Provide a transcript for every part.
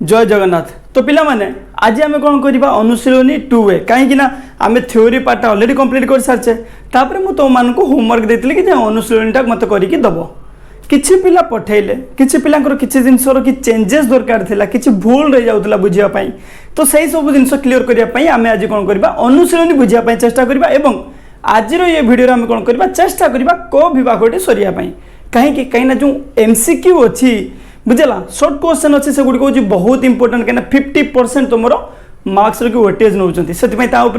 जय जगन्नाथ। तो पिला माने आज आम कौन करवा अनुशीलनी 2A कहीं आम थ्योरी पार्ट ऑलरेडी कंप्लीट कर सारी तापर मुझे तुम मान होमवर्क देती कि अनुशीलनीटा मत करके दब किसी पिला पठेले किसी पिलांकर किसी जिनसर कि चेंजेस दरकार थिला किसी भूल रही जाऊला बुझापी तो सही सब जिन क्लीयर करने आम आज कौन करवा अनुशीलनी बुझापी चेष्टा करवा एवं आज ये वीडियो आम कौन करवा चेष्टा करवा क विभागटी सरिया कहीं कहीं जो MCQ अच्छी बुझेगा सर्ट क्वेश्चन अच्छे से गुड़िक हूँ बहुत इंपोर्टेंट कहीं 50% तुम मार्क्स रखी वेटेज नौ से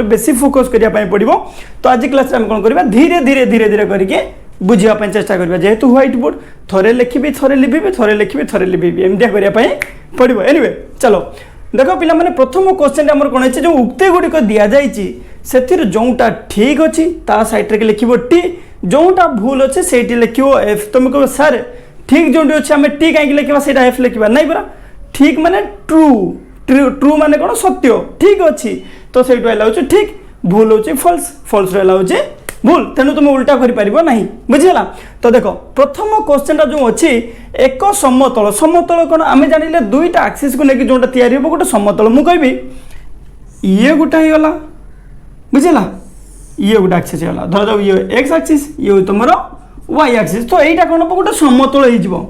बेसी फोकस करने पड़ो। तो आज क्लास में कौन करवा धीरे धीरे धीरे धीरे करके बुझापी चेष्टा करवा जेहेतु व्हाइट बोर्ड थोड़े लिखी थे लिखी थे लिखी थे लिखी एमती करने पड़ो। एनीवे चलो देख पिला माने प्रथम क्वेश्चन आम कौन है जो उक्ति गुड़िक दि जाती जोटा ठीक अच्छी ता सैड के लिख टी जोटा भूल अच्छे से लिख एफ तुम कह सार ठीक जो अच्छे आम टी कहीं लिखा से एफ लिखा नहीं परा ठीक माने ट्रू ट्रू माने कौन सत्य ठीक अच्छी तो से ठीक भूल हो फल्स फल्स रहा हूँ भूल तेणु तुम उल्टा कर ना बुझीगला। तो देख प्रथम क्वेश्चन जो अच्छी एक समतल समतल कौन आम जानिले दुईटा आक्सीस को लेकिन जोटा तैयारी हो गोटे समतल मुझे कहबी ये गोटे होगा बुझीगला ये गोटे आक्सीस होगा धर जाऊ ये एक्स आक्सीस ये तुम वाई आक्सीस तो यहाँ कौन हम गोटे समतल हो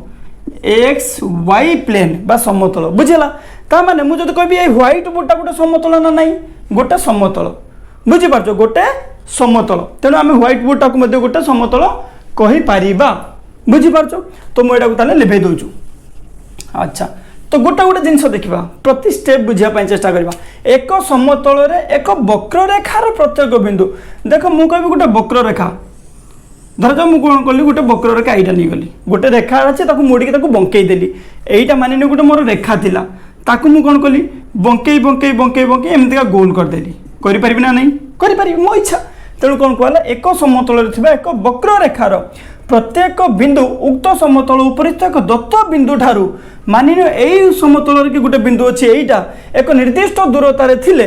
एक्स वाई प्लेन बा समतल बुझीगला ता माने मुझे तो कहबी व्हाइट बोर्डटा गोटे समतल ना नहीं गोटे समतल बुझीपार गोटे समतल तेणु आम व्हाइट बोर्डटा को गोटे समतल कहीपर बुझीपार तो मुझे लिभे दूचु। अच्छा तो गोटे गोटे जिनस देखा प्रति स्टेप बुझापी चेष्टा करवा एक समतल एक वक्ररेखार प्रत्येक बिंदु देख मुझे कहबी गोटे वक्ररेखा धर जाओ मुझे कौन कली गोटे वक्ररेखा यहाँ नहीं गली गोटे रेखा अच्छे मोड़िकी बंकई देली यहीटा मानिनी गोटे मोर रेखा थिला ताकू मुझे कौन कली बंकई बंकई बंकई बंकई एमती गोल करदेली करें ना नहीं करें मो इच्छा तेणु कौन कहला एक समतल एक वक्ररेखार प्रत्येक बिंदु उक्त समतल उपरिस्थ एक दत्त बिंदु ठारू मानिन यही समतल कि गोटे बिंदु अच्छे यहीटा एक निर्दिष्ट दूरतार थिले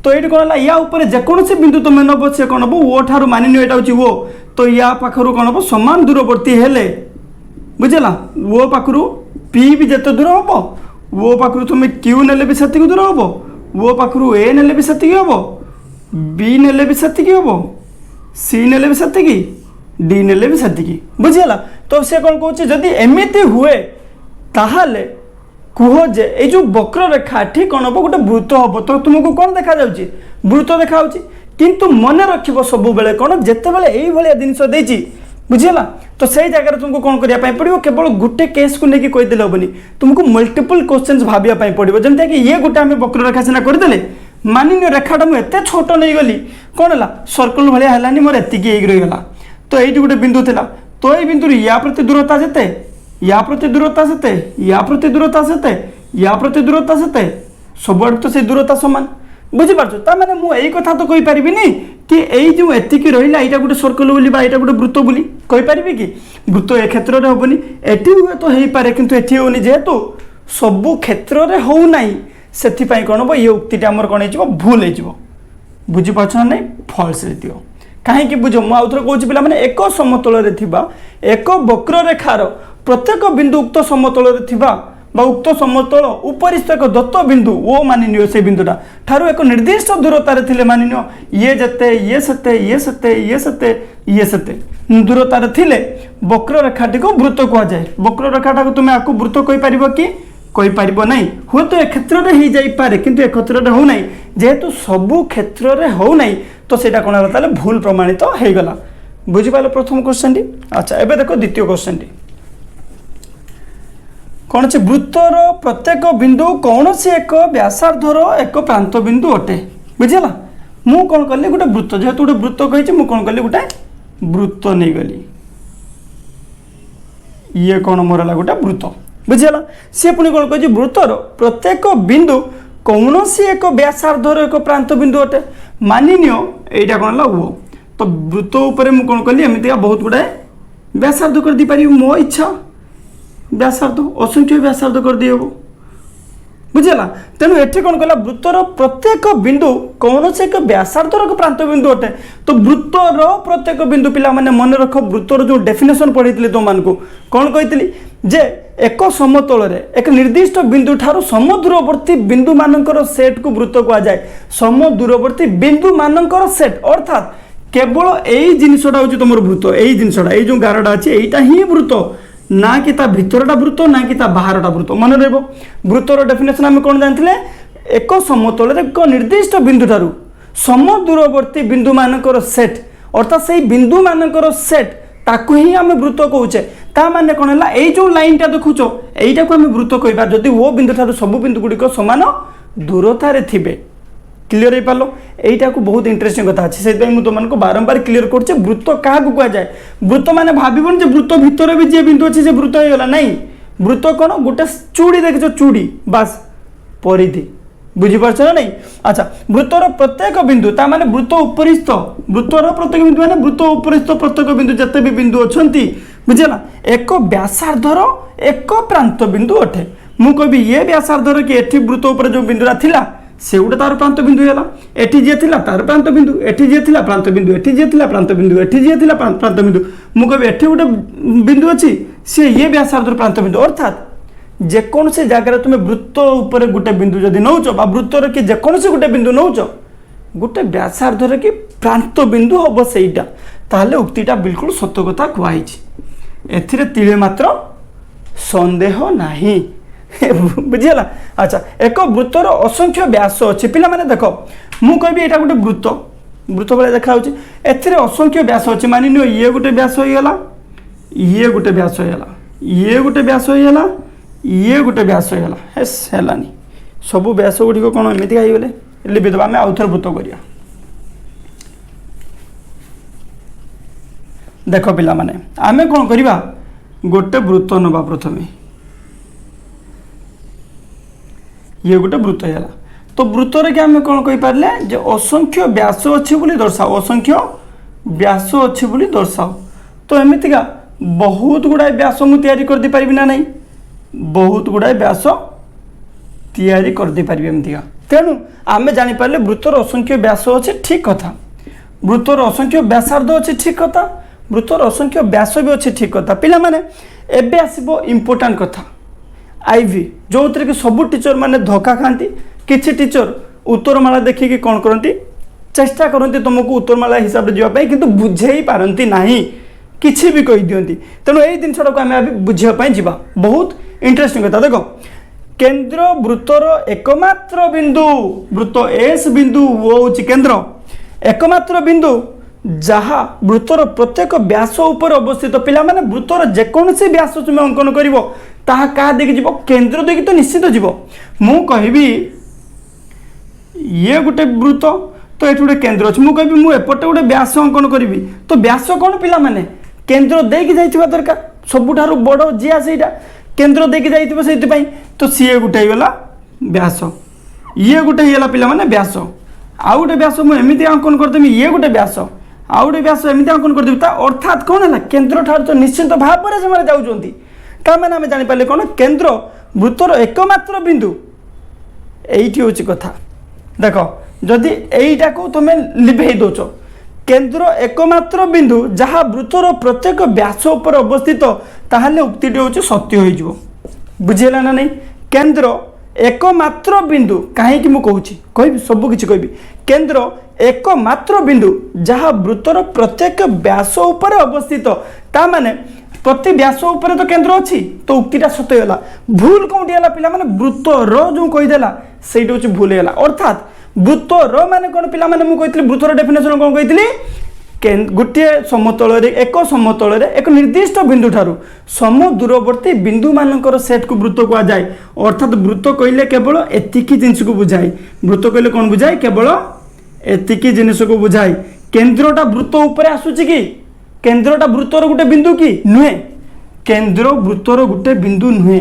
तो ये कौन है या ऊपर जेकोसी बिंदु तुम नब से कौन हम ओ ठारू मानिन यहाँ हूँ ओ तो या पाखर कौन हम सामान दूरवर्ती हेले बुझेगा ओ पाखर पी भी जिते दूर हम ओ पाखर तुम क्यू ने भी से दूर हम ओ पाखर ए ने भी से हम बी ने भी से हम सी ने भी से डी ने भी से बुझीगला। तो से कौन कहूँ जदि एमती हुए ताहले कह जे ये जो वक्ररेखा ठीक कौन हम गोटे वृत्त हम तो तुमको कौन देखा वृत्त देखा किंतु मन रख सब बेले कौन जिते बड़े यही जिनस देती बुझीगला। तो सही जगह तुमको कौन करने पड़ो केवल गोटे केस को लेकिन कहीदेले हेनी तुमको मल्टीपल क्वेश्चन भाविया पड़ो जमीक ये गोटे आम वक्ररेखा सीना करदे मानिन रेखाटा मुझे छोट नहीं गली कौन है सर्कल भाया है मोर एति रहीगला तो ये गोटे बिंदु था तो ये बिंदु या प्रति दूरता से या प्रति दूरता से या प्रति दूरता से या प्रति दूरता से सब आड़ तो से दूरता सामान बुझीपार मैंने मुझे कथा तो कहीपर कि यही जो एतिक रहा यहाँ गोटे सर्कल बोली यहाँ गोटे वृत्त बोली कहीपर कि वृत्त ए क्षेत्र में हेनी एटी हुए तो हो पारे कि एटी होनी जेहेतु सबू क्षेत्र में होना से कौन हम ये उक्ति आमर कौन हो भूल हो बुझीपार ना नहीं फल्स दियो कहीं बुझ मुझे कौन पिला माने एक समतल एक वक्ररेखार प्रत्येक बिंदु उक्त समतल उक्त समतल उपरिस्थ एक दत्त बिंदु वो मानिनियो से बिंदुटा ठारू एक निर्दिष्ट दूरतार थिले मानिनियो ये जते ये सते ये सते ये सते ये सते दूरतार थिले वक्ररेखाटी को वृत्त कह जाए वक्ररेखाटा को तुम्हें आपको वृत्त कहीपर कि कहीपर ना हुए तो ए क्षेत्र में हो जापे कि एक क्षेत्र में होना जेहेतु सबू क्षेत्र में होना तो सेटा कौन है भूल प्रमाणित हो गला बुझीपाल प्रथम क्वेश्चन टी। अच्छा एबे देखो द्वितीय क्वेश्चन टी कौन से वृत्तर प्रत्येक बिंदु कौन से एक व्यासार्धर एक प्रांत बिंदु अटे बुझीगला मु कौन कली गोटे वृत्त जेहेतु गोटे वृत्त कही मुझे कौन कली गोटे वृत्त नहीं गली ये कौन मोर है गोटे वृत्त बुझीगला सी पुणी कौन कही वृत्तर प्रत्येक बिंदु कौन सी एक व्यासार्धर एक प्रांत बिंदु अटे मानिनियो यहाँ कौन है वो तो वृत्त उपर मुझे कौन कली एमती बहुत गुड़ाए व्यासार्ध कर दी पारि मो इच्छा व्यासार्ध असंख्य व्यासार्ध कर दी हम बुझेगा तेणु ये कौन कहला वृत्तर प्रत्येक बिंदु कौन से एक व्यासार्धर एक प्रांत बिंदु अटे तो वृत्तर प्रत्येक बिंदु पिला माने मन रख वृत्तर जो डेफिनेशन पढ़ी तुम मानक कौन कही जे एक समतल रे एक निर्दिष्ट बिंदु ठारू समदूरवर्ती बिंदु मानकर सेट को वृत्त कह जाए। समदूरवर्ती बिंदु मानकर सेट अर्थात केवल यही जिनसटा हूँ तुम वृत्त, यही जिनसटा ये जो गारटा अच्छे यहीटा ही वृत्त, ना कि ता भितरटा वृत्त ना कि ता बाहरटा वृत्त। मन रहा वृत्तर डेफिनेशन आम कौन जानते एक समतल एक निर्दिष्ट बिंदु ठारू समदूरवर्ती बिंदु मानकर सेट अर्थात से बिंदु मानकर सेट ताकू ही आम वृत्त कहूचे। ता माने कौन है ये जो लाइनटा देखुच यहीटा को आम वृत्त कहबा जदि वो बिंदु ठारू सब बिंदु गुड़िक समान दूरतार थिबे। क्लीयर हो पार यहीटा को बहुत इंटरेस्टिंग कथा अच्छे से तुमको बारंबार क्लीयर करछे वृत्त क्या कह जाए। वृत्त माने भावन जे वृत्त भितर भी जी बिंदु अच्छे से वृत्त हो गला नहीं। वृत्त कौन गोटे चूड़ी देखिए चूड़ी बास परिधि बुझीपार ना नहीं। अच्छा वृत्तर प्रत्येक बिंदु ता माने वृत्त उपरिस्थ वृत्तर प्रत्येक बिंदु माने वृत्त उपरिस्थ प्रत्येक बिंदु जिते भी बिंदु अच्छा बुझेगा एक व्यासार्धर एक प्रांत बिंदु अटे। मु कहबी ये व्यासार्धर कि एठी वृत्त उपर जो बिंदुरा थिला से गोटे तार प्रांत बिंदु है एटी जी थिला तार प्रांत बिंदु एटी जी थिला प्रांत बिंदु एटी जी थिला प्रांत बिंदु एटी जी थिला प्रांत बिंदु मु कहबी एठी गोटे बिंदु अच्छी सी ये व्यासार्धर प्रांत बिंदु अर्थात जेकोसी जगार तुम वृत्त उपर गोटे बिंदु जदि नौच बा वृत्तर कि जेकोसी गोटे बिंदु नौच गोटे व्यासार्धर कि प्रांत बिंदु हम सहीटा ताहले उक्तिटा बिल्कुल सत कथा कहई एथिरे तिले मात्र संदेह नाही बुझीगला। अच्छा एक वृत्तर असंख्य व्यास अच्छे पिला माने देख मु कहबी एटा गोटे वृत्त वृत्त भाई देखा एथिरे असंख्य व्यास अच्छे मानि नियो ये गोटे व्यास हो गला ये गोटे व्यास हो गला ये गोटे व्यास हो गला ये गोटे व्यास हो गला हेस हेलानी सबु व्यास गुड़िक कौन एमती गले लिपिदेवा आम आउ थे वृत्त करिया। देख पिला माने आमे कौन करिबा गोटे वृत्त नबा प्रथमे ये गोटे वृत्त है तो वृत्तर के आम कौन कही पारे जे असंख्य व्यास अच्छी बोली दर्शाओ असंख्य व्यास अच्छी बोली दर्शाओ। तो एमतीका बहुत गुड़ाए व्यास मु तैयारी कर दे पारिबी ना नहीं बहुत गुड़ाए व्यास तैयारी कर दे पारिबी एमतीका। तेणु आम जानीपारे वृत्तर असंख्य व्यास अच्छे ठीक कथा वृत्तर असंख्य व्यासार्ध अच्छे ठीक कथा वृत्तर असंख्य व्यास भी अच्छे ठीक कथा। पिला माने एबे आसीबो इंपोर्टेंट कथा आईवी जो थे कि सब टीचर माने धोखा खाती किसी टीचर उत्तरमाला देखिए कौन करती चेष्टा करती तुमको उत्तरमाला हिसाब से जावाई किंतु बुझे पारती नहीं किसी भी कही दिखती। तेणु यही जिनसा को आम बुझापी जा बहुत इंटरेस्टिंग कथा। देख केन्द्र वृत्तर एकमात्र बिंदु वृत्त एस बिंदु वो हूँ केन्द्र एकमात्र बिंदु जहाँ वृत्तर प्रत्येक व्यास उपर अवस्थित पिला माने वृत्तर जेकोसी व्यास तुम अंकन कर ताहा क्या देखिए जीव केन्द्र देखिए तो निश्चित जीव मु कहबी ये गोटे वृत्त तो ये गोटे केन्द्र अच्छे मुझे मुझे एपटे गोटे व्यास अंकन करी तो व्यास कौन पिला माने केन्द्र देकी जाइथिबा दरकार सबुठारु बड़ जिया सेटा केन्द्र देकी जाइथिबा सेति तो सीए गोटे गला व्यास ये गोटे गला पिला माने व्यास आउ गोटे व्यास मुझे एमती अंकन करदेमी ये गोटे व्यास आउ गोटे व्यास एमती अंकन करदेवी अर्थात कौन है केन्द्र ठार तो निश्चित भाव में से जाऊँगी क्या मैंने आम जापर कौन केन्द्र वृत्तर एकमात्र बिंदु यही हूँ कथा। देख जदि यहीटा को तुम लिभे दौच केन्द्र एकमात्र बिंदु जहाँ वृत्तर प्रत्येक व्यास उपर अवस्थित ताहले उक्ति हूँ सत्य हो बुझेगा ना नहीं। केन्द्र एकमात्र बिंदु कहीं मुझे कह सबकि कहि केन्द्र एकमात्र बिंदु जहाँ वृत्तर प्रत्येक व्यास उपर अवस्थित ता माने प्रति व्यास उपर तो केन्द्र अच्छी तो उक्तिटा सत्य गला। भूल कौटी है पिला माने वृत्त र जो कहीदेला से हूँ भूल है अर्थात वृत्त र माने कौन पिला माने मु कही वृत्तर डेफिनेशन कौन कही गोटे समतल एक समतल एक निर्दिष्ट बिंदु ठारू समदूरवर्ती बिंदु मानकर सेट को वृत्त कह जाए अर्थात वृत्त कहले केवल एतिकी जिनिस को बुझाए वृत्त कहले कौन बुझाए केवल एतिकी जिनिस को बुझाए केन्द्रटा वृत्त उपर आसुची कि केन्द्रटा वृत्तर गोटे बिंदु कि नुहे केन्द्र वृत्तर गोटे बिंदु नुहे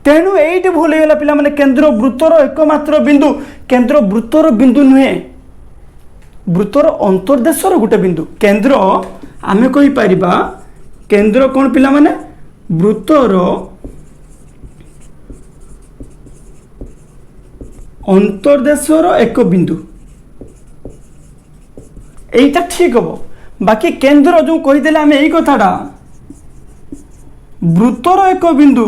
तेणु ये भूल होगा पिला माने केन्द्र वृत्तर एकमात्र बिंदु केन्द्र वृत्तर बिंदु नुहे वृत्तर अंतर्देशर गोटे बिंदु केन्द्र आमे कहि परिबा केन्द्र कौन पिला माने वृत्तर अंतर्देशर एक बिंदु यहीटा ठीक हम बाकी केन्द्र जो कहीदे आम यही कथाटा वृत्तर एक बिंदु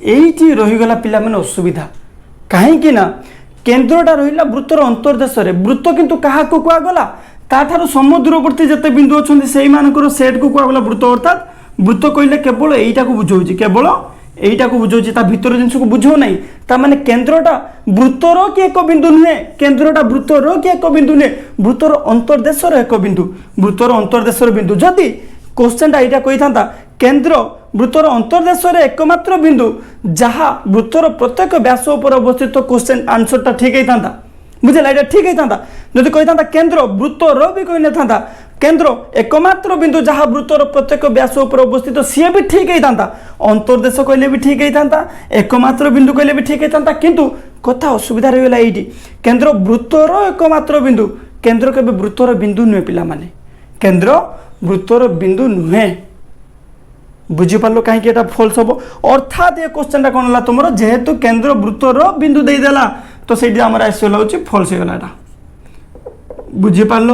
एइटी रहीगला पिला माने असुविधा कहीं ना केन्द्रटा रहा वृत्तर अंतर्देश वृत्त किंतु क्या कहगला ताठार समुद्रवर्ती जिते बिंदु अच्छा से सेट को कहगला वृत्त अर्थात वृत्त कहले केवल यहीटा को बुझाऊँ केवल यहीटा को बुझाऊँ ता भीतर जिनस को बुझाऊ ना ताने केन्द्रटा वृत्तर कि एक बिंदु नुहे केन्द्रटा वृत्तर कि एक बिंदु नुहे वृत्तर अंतर्देश एक बिंदु वृत्तर अंतर्देश बिंदु जदि क्वेश्चनटा यहाँ कही था केन्द्र वृत्तर अंतर्देश एकमात्र बिंदु जहाँ वृत्तर प्रत्येक व्यास पर अवस्थित क्वेश्चन आंसरटा ठीक होता बुझेगा ये ठीक होता जदि कही था केन्द्र वृत्तर भी कही था केन्द्र एकमात्र बिंदु जहाँ वृत्तर प्रत्येक व्यास पर अवस्थित सी भी ठीक होता अंतर्देश कहले भी ठीक होता एकमात्र बिंदु कहले भी ठीक होता किंतु कथा असुविधा रहीगला ये केन्द्र वृत्तर एकमात्र बिंदु केन्द्र के वृत्तर बिंदु नुहे पिला माने केन्द्र वृत्तर बिंदु नुहे बुझीपार कहीं फल्स हम अर्थात ये क्वेश्चन कौन है तुम जेहेतु केन्द्र वृत्तर बिंदु देदेला तो से आसला हूँ फल्स होगा बुझीपार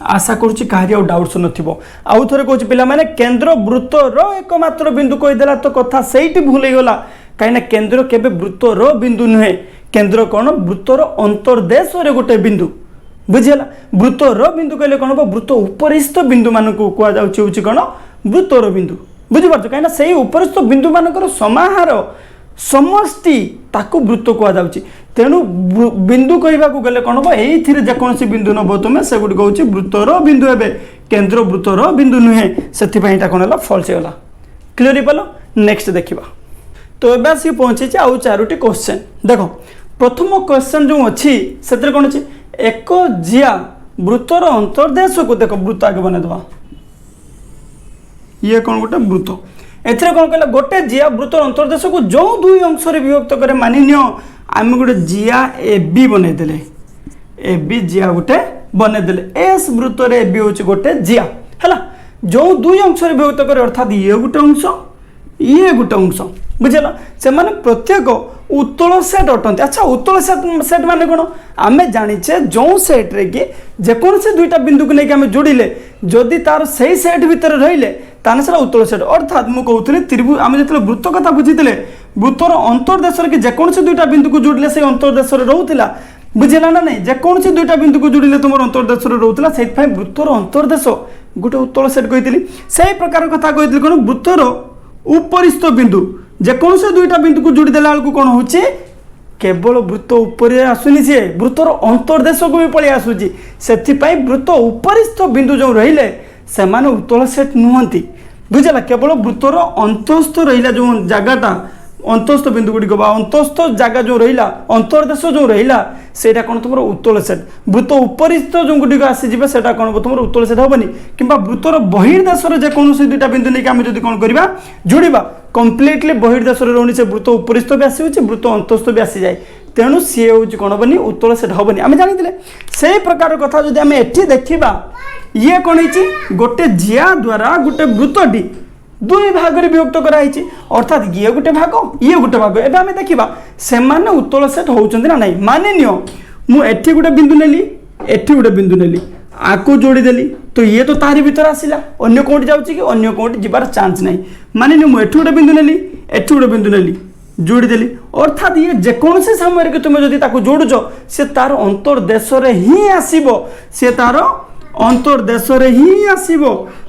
आशा करुँच कहीं डाउट्स नथिबो आउ थे कौन पिला माने केन्द्र वृत्तर एकमात्र बिंदु कहीदेला तो कथा से भूल गला कहीं केन्द्र केबे वृत्तर बिंदु नुहे केन्द्र कौन वृत्तर अंतर्देश गोटे बिंदु बुझीगला वृत्तर बिंदु कहले कौन हम वृत्त उपरिस्थ बिंदु मान कहुच्छी कौन वृत्तर बिंदु बुझीपार कहीं से उपरिस्थ बिंदु मानकर समाहार समष्टि ताकू वृत्त कहुच्छी तेणु बिंदु कहवाक गले कौन हम ये जेकोसी बिंदु नब तुम्हें से गुड़ हूँ वृत्तर बिंदु ए केन्द्र वृत्तर बिंदु नुहे से कौन है फल्स होगा क्लीयर पाल नेक्स्ट देखा तो ये आसिक पहुँची आउ चारोटी क्वेश्चन देख प्रथम क्वेश्चन जो अच्छी से कौन अच्छी एक जिया वृत्तर अंतर्देश को देख वृत्त आगे बनईदे ये कौन गोटे वृत्त एथरे कौन कहला गोटे जिया वृत्तर अंतर्देश को जो दुई अंश विभक्त करे मानि नियो आम गोटे जिया ए बी बनईदे ए बी जिया गोटे बनईदे एस वृत्तर ए बी हूँ गोटे जिया है जो दुई अंश विभक्त करे अर्थात ये गोटे अंश ये गोटे अंश बुझेगा से माने प्रत्येक उत्तल सेट अटंती अच्छा उत्तल सेट माने कौन आम जाचे जो सेट रे कि जेकोसी दुईटा बिंदु को लेकिन आम जोड़िले जदि तार से सेट भितर रहिले ताने से उत्तल सेट अर्थात मुझे कहूली त्रिभुज आम जो वृत्त कथा बुझीते वृत्तर अंतर्देश कि जेकोसी दुईटा बिंदु को जोड़िले से अंतर्देश रोला बुझेगा ना नहीं जेकोसी दुईटा बिंदु को जोड़िले तुम अंतर्देश रोला से वृत्तर अंतर्देश गोटे उत्तल सेट कही से प्रकार कथा कही कौन वृत्तर उपरिस्थ बिंदु जेकोसी दुईटा बिंदु को जोड़ी देला कौन हो केवल वृत्त उपर आसुनी सी वृत्तर अंतर्देश को भी पलि आसूसी से वृत्त उपरिस्थ बिंदु जो रहिले से माने उत्तल सेट नुहंती बुझेगा केवल वृत्तर अंतस्थ रहा जो जगटा अंतस्थ बिंदु गुड़िक अंतस्थ जगह जो रहा अंतर्देश जो रहा से कौन तुम उत्तल सेट वृत्त उपरिस्थ जो गुड़िक आसीजे से कौन तुम उत्तल सेट हेनी कि वृत्तर बहिर्देश जेकोसी दुईटा बिंदु नहीं आम जो कौन करवा जोड़ा कम्प्लीटली बहिर्देश रोनी से वृत्त उपरिस्थ भी आसी वृत्त अंतस्थ भी आसी जाए तेणु सी हूँ कौन हेनी उत्तल सेट हेनी आम जानी से प्रकार कथा जो आम एटी देखा ये कौन है गोटे जिया द्वारा गोटे वृत्तटी दुई भाग में विभक्त कराई अर्थात ये गोटे भाग ये गोटे भाग एवं आम देखा से उत्तल सेट होती ना नहीं मानि नियो मुझे गोटे बिंदु नेली एठी गोटे बिंदु नेली आको जोड़ीदेली तो ये तो तारी भीतर आसला अन्य कौटी जाऊँगी कि अन्य कौटी जीवार चान्स ना मानि नियो मुझे गोटे बिंदु नेली एठी गोटे बिंदु नेली जोड़ीदेली अर्थात ये जेकोसी समय कि तुम जब जोड़ुच से तार अंतर्देश ही आसब से तार अंतर्देश ही आसब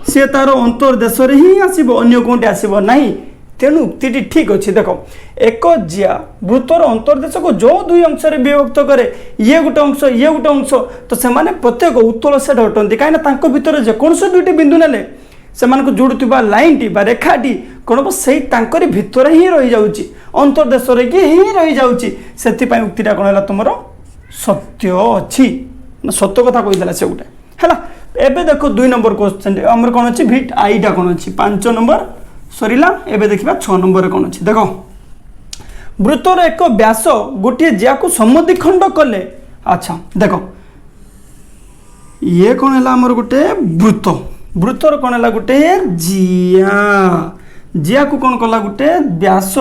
से तार अंतर्देश ही आसब अन्य कौटी आसब ना तेणु उक्ति ठीक अच्छे देख एक जिया वृत्तर अंतर्देश को जो दुई अंश विभक्त करे ये गोटे अंश ये गोटे अंश तो से प्रत्येक उत्तल सेट अटंती कहीं भितर जेकोसी दुईटी बिंदु नेले से जोड़ुवा लाइन टी रेखाटी कौन से भितर ही रही जाऊँगी अंतर्देश ही रही जाऊँगी से उक्तिटा कौन है तुम सत्य अच्छी सत्य कथा कहीदेला से गोटे है एबे देखो 2 नंबर क्वेश्चन आमर कौन अच्छी भिट आईटा कौन अच्छी 5 नंबर सरीला एबे देखिबा 6 नंबर कौन अच्छी देखो वृत्तर एक व्यास गोटे जिया को समद्विखंड कले अच्छा देखो ये कौन है आमर गोटे वृत्त वृत्तर कौन है गोटे जिया जिया को कौन कला गोटे व्यास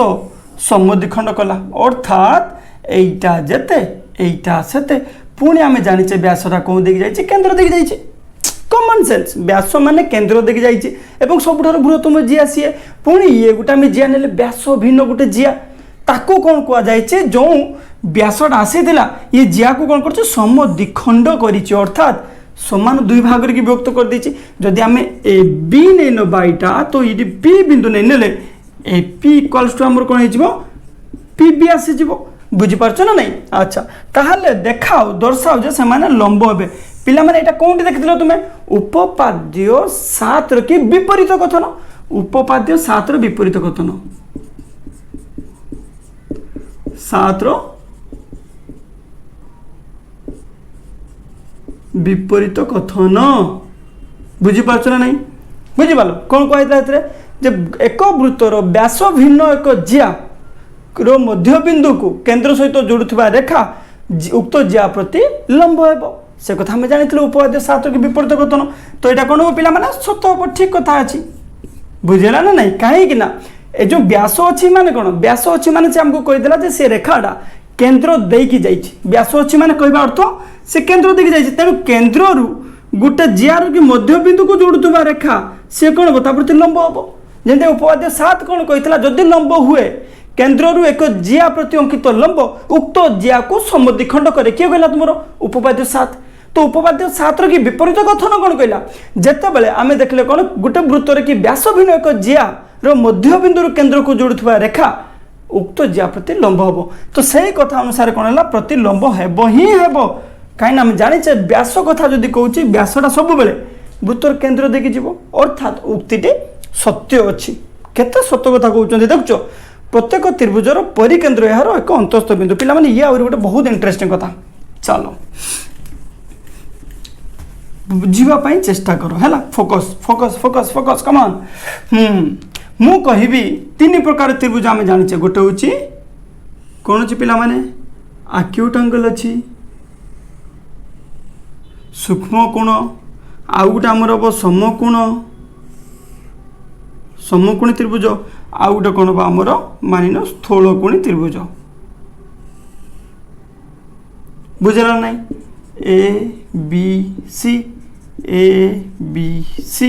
समद्विखंड कला अर्थात एटा जेते एटा सेते पुणी आम जाचे व्यासटा कौन देखी जाइए केन्द्र देखी जाइए कॉमन सेंस व्यास माने केंद्र देखि जाइए एवं सबुठार बृहत्तम जिया सी पुणी ये गोटे आम जिया ने व्यास भिन्न गोटे जिया ताको कौन कह जाए जो व्यासटा आसीला ये जिया को कौन कर सम द्विखंड कर समान दुई भाग की विभक्त कर देछि जदि आम ए बी नहीं नबा यहाँ तो ये पी बिंदु नहीं नेले ए पी इक्वाल्स टू आमर कौन हो पी बी आसीज बुझीपार ना नहीं अच्छा ताहले देखाओ दर्शाओ जे से माने लंब हे पिला माने एटा कोंटी देखिथिलो तुमे उपपाद्य 7 की विपरीत कथन उपपाद्य 7 विपरीत कथन 7 विपरीत कथन बुझीपार ना नहीं बुझीपाल कौन कहला जे एक वृत्तर व्यास भिन्न एक जिया रो मध्य बिंदु को केंद्र सहित जोड़ुवा रेखा उक्त जिया प्रति लंब हेब से कथा हमें जानी उपपाद्य 7 की विपरीत कथन तो यहाँ कौन हम पाने सत हम ठीक कथा अच्छी बुझेगा ना नहीं कहीं ए जो व्यास अच्छी माने कौन व्यास अच्छी माने आमको कहीदेला जे से रेखाटा केंद्र देकी जाइए व्यास अच्छी माने कहवा अर्थ से केंद्र देकी जाइए तेणु केंद्र गोटे जियार कि मध्य बिंदु को जोड़ुवा रेखा सी कौन हम प्रति लंब हम जमी उपपाद्य 7 कौन कही जदि लंब हुए केंद्र एक जिया प्रति अंकित लंब उक्त जिया को समद्विखंड करे किए कहला तुम उपपाद्य 7 तो उपपाद्य 7 की विपरीत कथन कौन कहला जिते आम देखले कौन गोटे वृत्तर की व्यास भिन्न एक जिया रो मध्य बिंदु केंद्र को जोड़ुवा रेखा उक्त जिया प्रति लंब हम तो सही कथा अनुसार कौन है प्रति लंब हेब ही हेब कहीं आम जाचे व्यास कथा जदि कहूँ व्यासटा सब बेले वृत्तर केंद्र देखी जीव अर्थात उक्ति सत्य अच्छी केते सत्य कथा कहते देखुच प्रत्येक त्रिभुजर परिकेंद्र यार एक अंतस्थ बिंदु पिला माने ये आउरी गोटे बहुत इंटरेस्टिंग कथा चलो बुझापी चेष्टा कर है फोकस फोकस फोकस फोकस कमान मु कहबी 3 प्रकार त्रिभुज आम जाने गोटे हूँ कौन अच्छी पिला माने आक्यूट एंगल अच्छी सूक्ष्म कोण आउ गोटे आमर हम समकोण समकोणी त्रिभुज आउ गोटे कौन हम आमर मानिन स्थूलकोणी त्रिभुज बुझेगा ना A B C A B C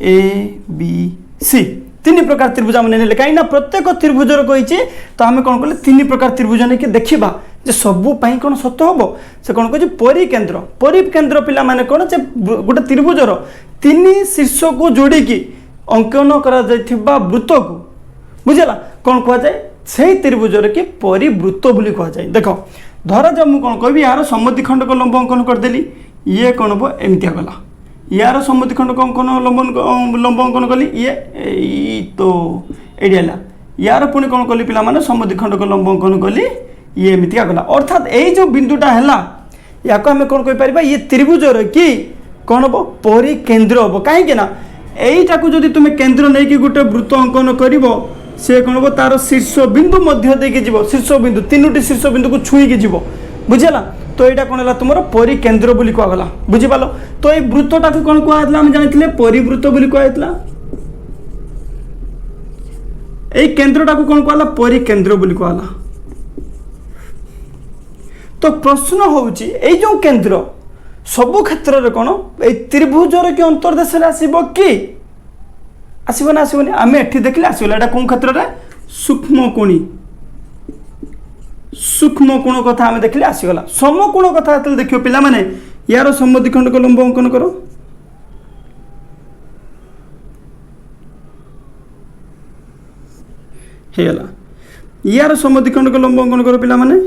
A B C 3 प्रकार त्रिभुज आम ने कहीं प्रत्येक त्रिभुजर कही तो आम कौन कले 3 प्रकार त्रिभुज नहीं देखा जे सबू कौन सत्य हम से कौन कह परिकेंद्र पिला माने कौन जे गोटे त्रिभुजर 3 शीर्ष को जोड़िकी अंकन करा वृत्त को बुझेगा कौन कह जाए से त्रिभुजर की परिवृत्त बोली कह जाए देख धरा जब मुझे कौन कह यार समद्विखंड को लंब अंकन करदेली ये कौन हम एमती गला यार समद्विखंड को अंकन लंब अंकन कली ये तो एडिया यार पुणी कौन कली पिला माने समद्विखंड को लंब अंकन कली ये एमती गला अर्थात यही जो बिंदुटा है या आम कौन कहीपर ये त्रिभुजर कि कौन हम परिकेंद्र हम कहीं यहीटा को जब तुम्हें केंद्र नहीं कि गोटे वृत्त अंकन कर से कौन हम तार शीर्ष बिंदु मध्य देकी जीव शीर्ष बिंदु 3टी शीर्ष बिंदु को छुईकी जीव बुझेगा तो यहाँ कौन है तुम परिकेंद्र बोली कहगला बुझीपाल तो ये वृत्तटा को कौन कहला आम जानी परिवृत्त बोली कहला यही केंद्रटा को कौन कहला परिकेंद्र बोली कहला तो प्रश्न होउची ए जो केंद्र सबु क्षेत्र रे कौन ए त्रिभुजर कि अंतर्देश आसब कि आसब ना आसबनी आम एठी देखले आसगला एटा कौन क्षेत्र रे सूक्ष्मकोणी सूक्ष्मकोण कथा आम देखले आसगला समकोण कथा देखियो पिला माने यार समद्विखंड को लंब अंकन करो हेला यार समद्विखंड को लंब अंकन करो पिला माने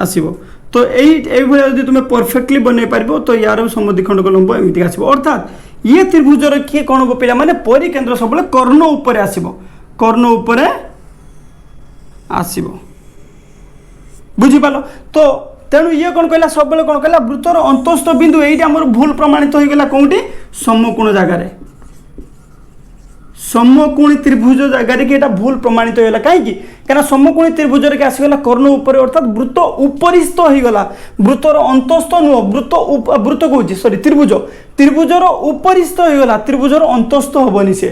आसब तो यही तुम्हें परफेक्टली बनई पार तो यार समद्विखंड को लंब एमती आसब अर्थात ये त्रिभुजर किए कौन हम पिला माने परिकेंद्र सब कर्ण उपर आसब कर्ण उपर आसब बुझीपाल तो तेणु ये कौन कहला सब कौन कहला वृत्तर अंतस्थ बिंदु ये आम भूल प्रमाणित होगा कौटी समकोण जगार समकोणी त्रिभुज जगार कि भूल प्रमाणित होगा कहीं समकोणी त्रिभुजर के आसीगला कर्ण उपर अर्थात वृत्त उपरिस्थ होगा वृत्तर अंतस्थ नुह वृत्त कौच सॉरी त्रिभुज त्रिभुजर उपरिस्थ होगा त्रिभुजर अंतस्थ हेनी से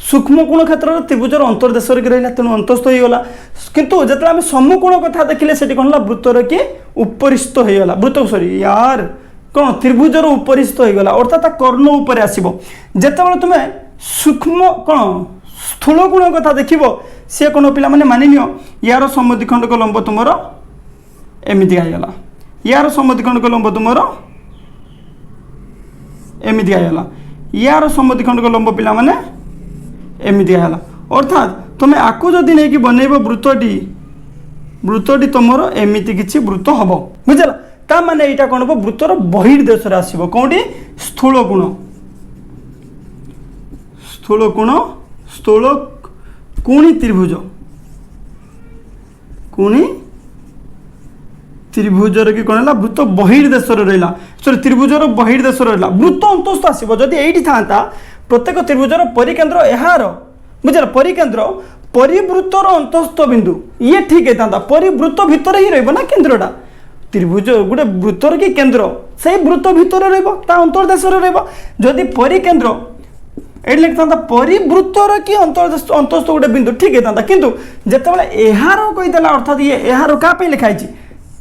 सूक्ष्मकोण क्षेत्र त्रिभुजर अंतर्देश रहा तेणु अंतस्थ होगा किंतु जो आम समकोण कथा देखिले से कौन वृत्तर कि उपरिस्थ होगा वृत्त सॉरी यार कौन त्रिभुजर उपरिस्थ हो गला अर्थात कर्ण उपर आसीबो जेतेबेले तुमे सूक्ष्म कौन स्थूल गुण कथा देखिबो से कौन पिला माने मानि नियो यार समद्विखंडक लंब तुमरो एमिति आइगला यार समद्विखंडक लंब तुमरो एमिति आइगला यार समद्विखंडक लंब पिला माने एमिति आइगला अर्थात तुमे आकु जदि नै कि बनेबो वृत्तटी तुमरो एमिति किछि वृत्त हबो बुझला ता माने एटा कोन हबो वृत्तर बहिर्देश रे आसीबो कोंडी स्थूल कोणी त्रिभुज त्रिभुजर कि कौन है वृत्त बहिर्देश रहा सॉरी त्रिभुजर बहिर्देश रहा वृत्त अंतस्थ आसो जदि ये था प्रत्येक त्रिभुजर परिकेन्द्र यार बुझल परिकेन्द्र परिवृत्तर अंतस्थ बिंदु ये ठीक है परिवृत्त भितर ही रहा केन्द्रटा त्रिभुज गोटे वृत्तर कि केन्द्र से वृत्त भितर अंतर्देश रदि परिकेन्द्र ये लिखता परिवृत्तर कि अंतस्थ गोटे बिंदु ठीक है किंतु जितेबाला यार कहीदेला अर्थात ये यार क्या लिखाई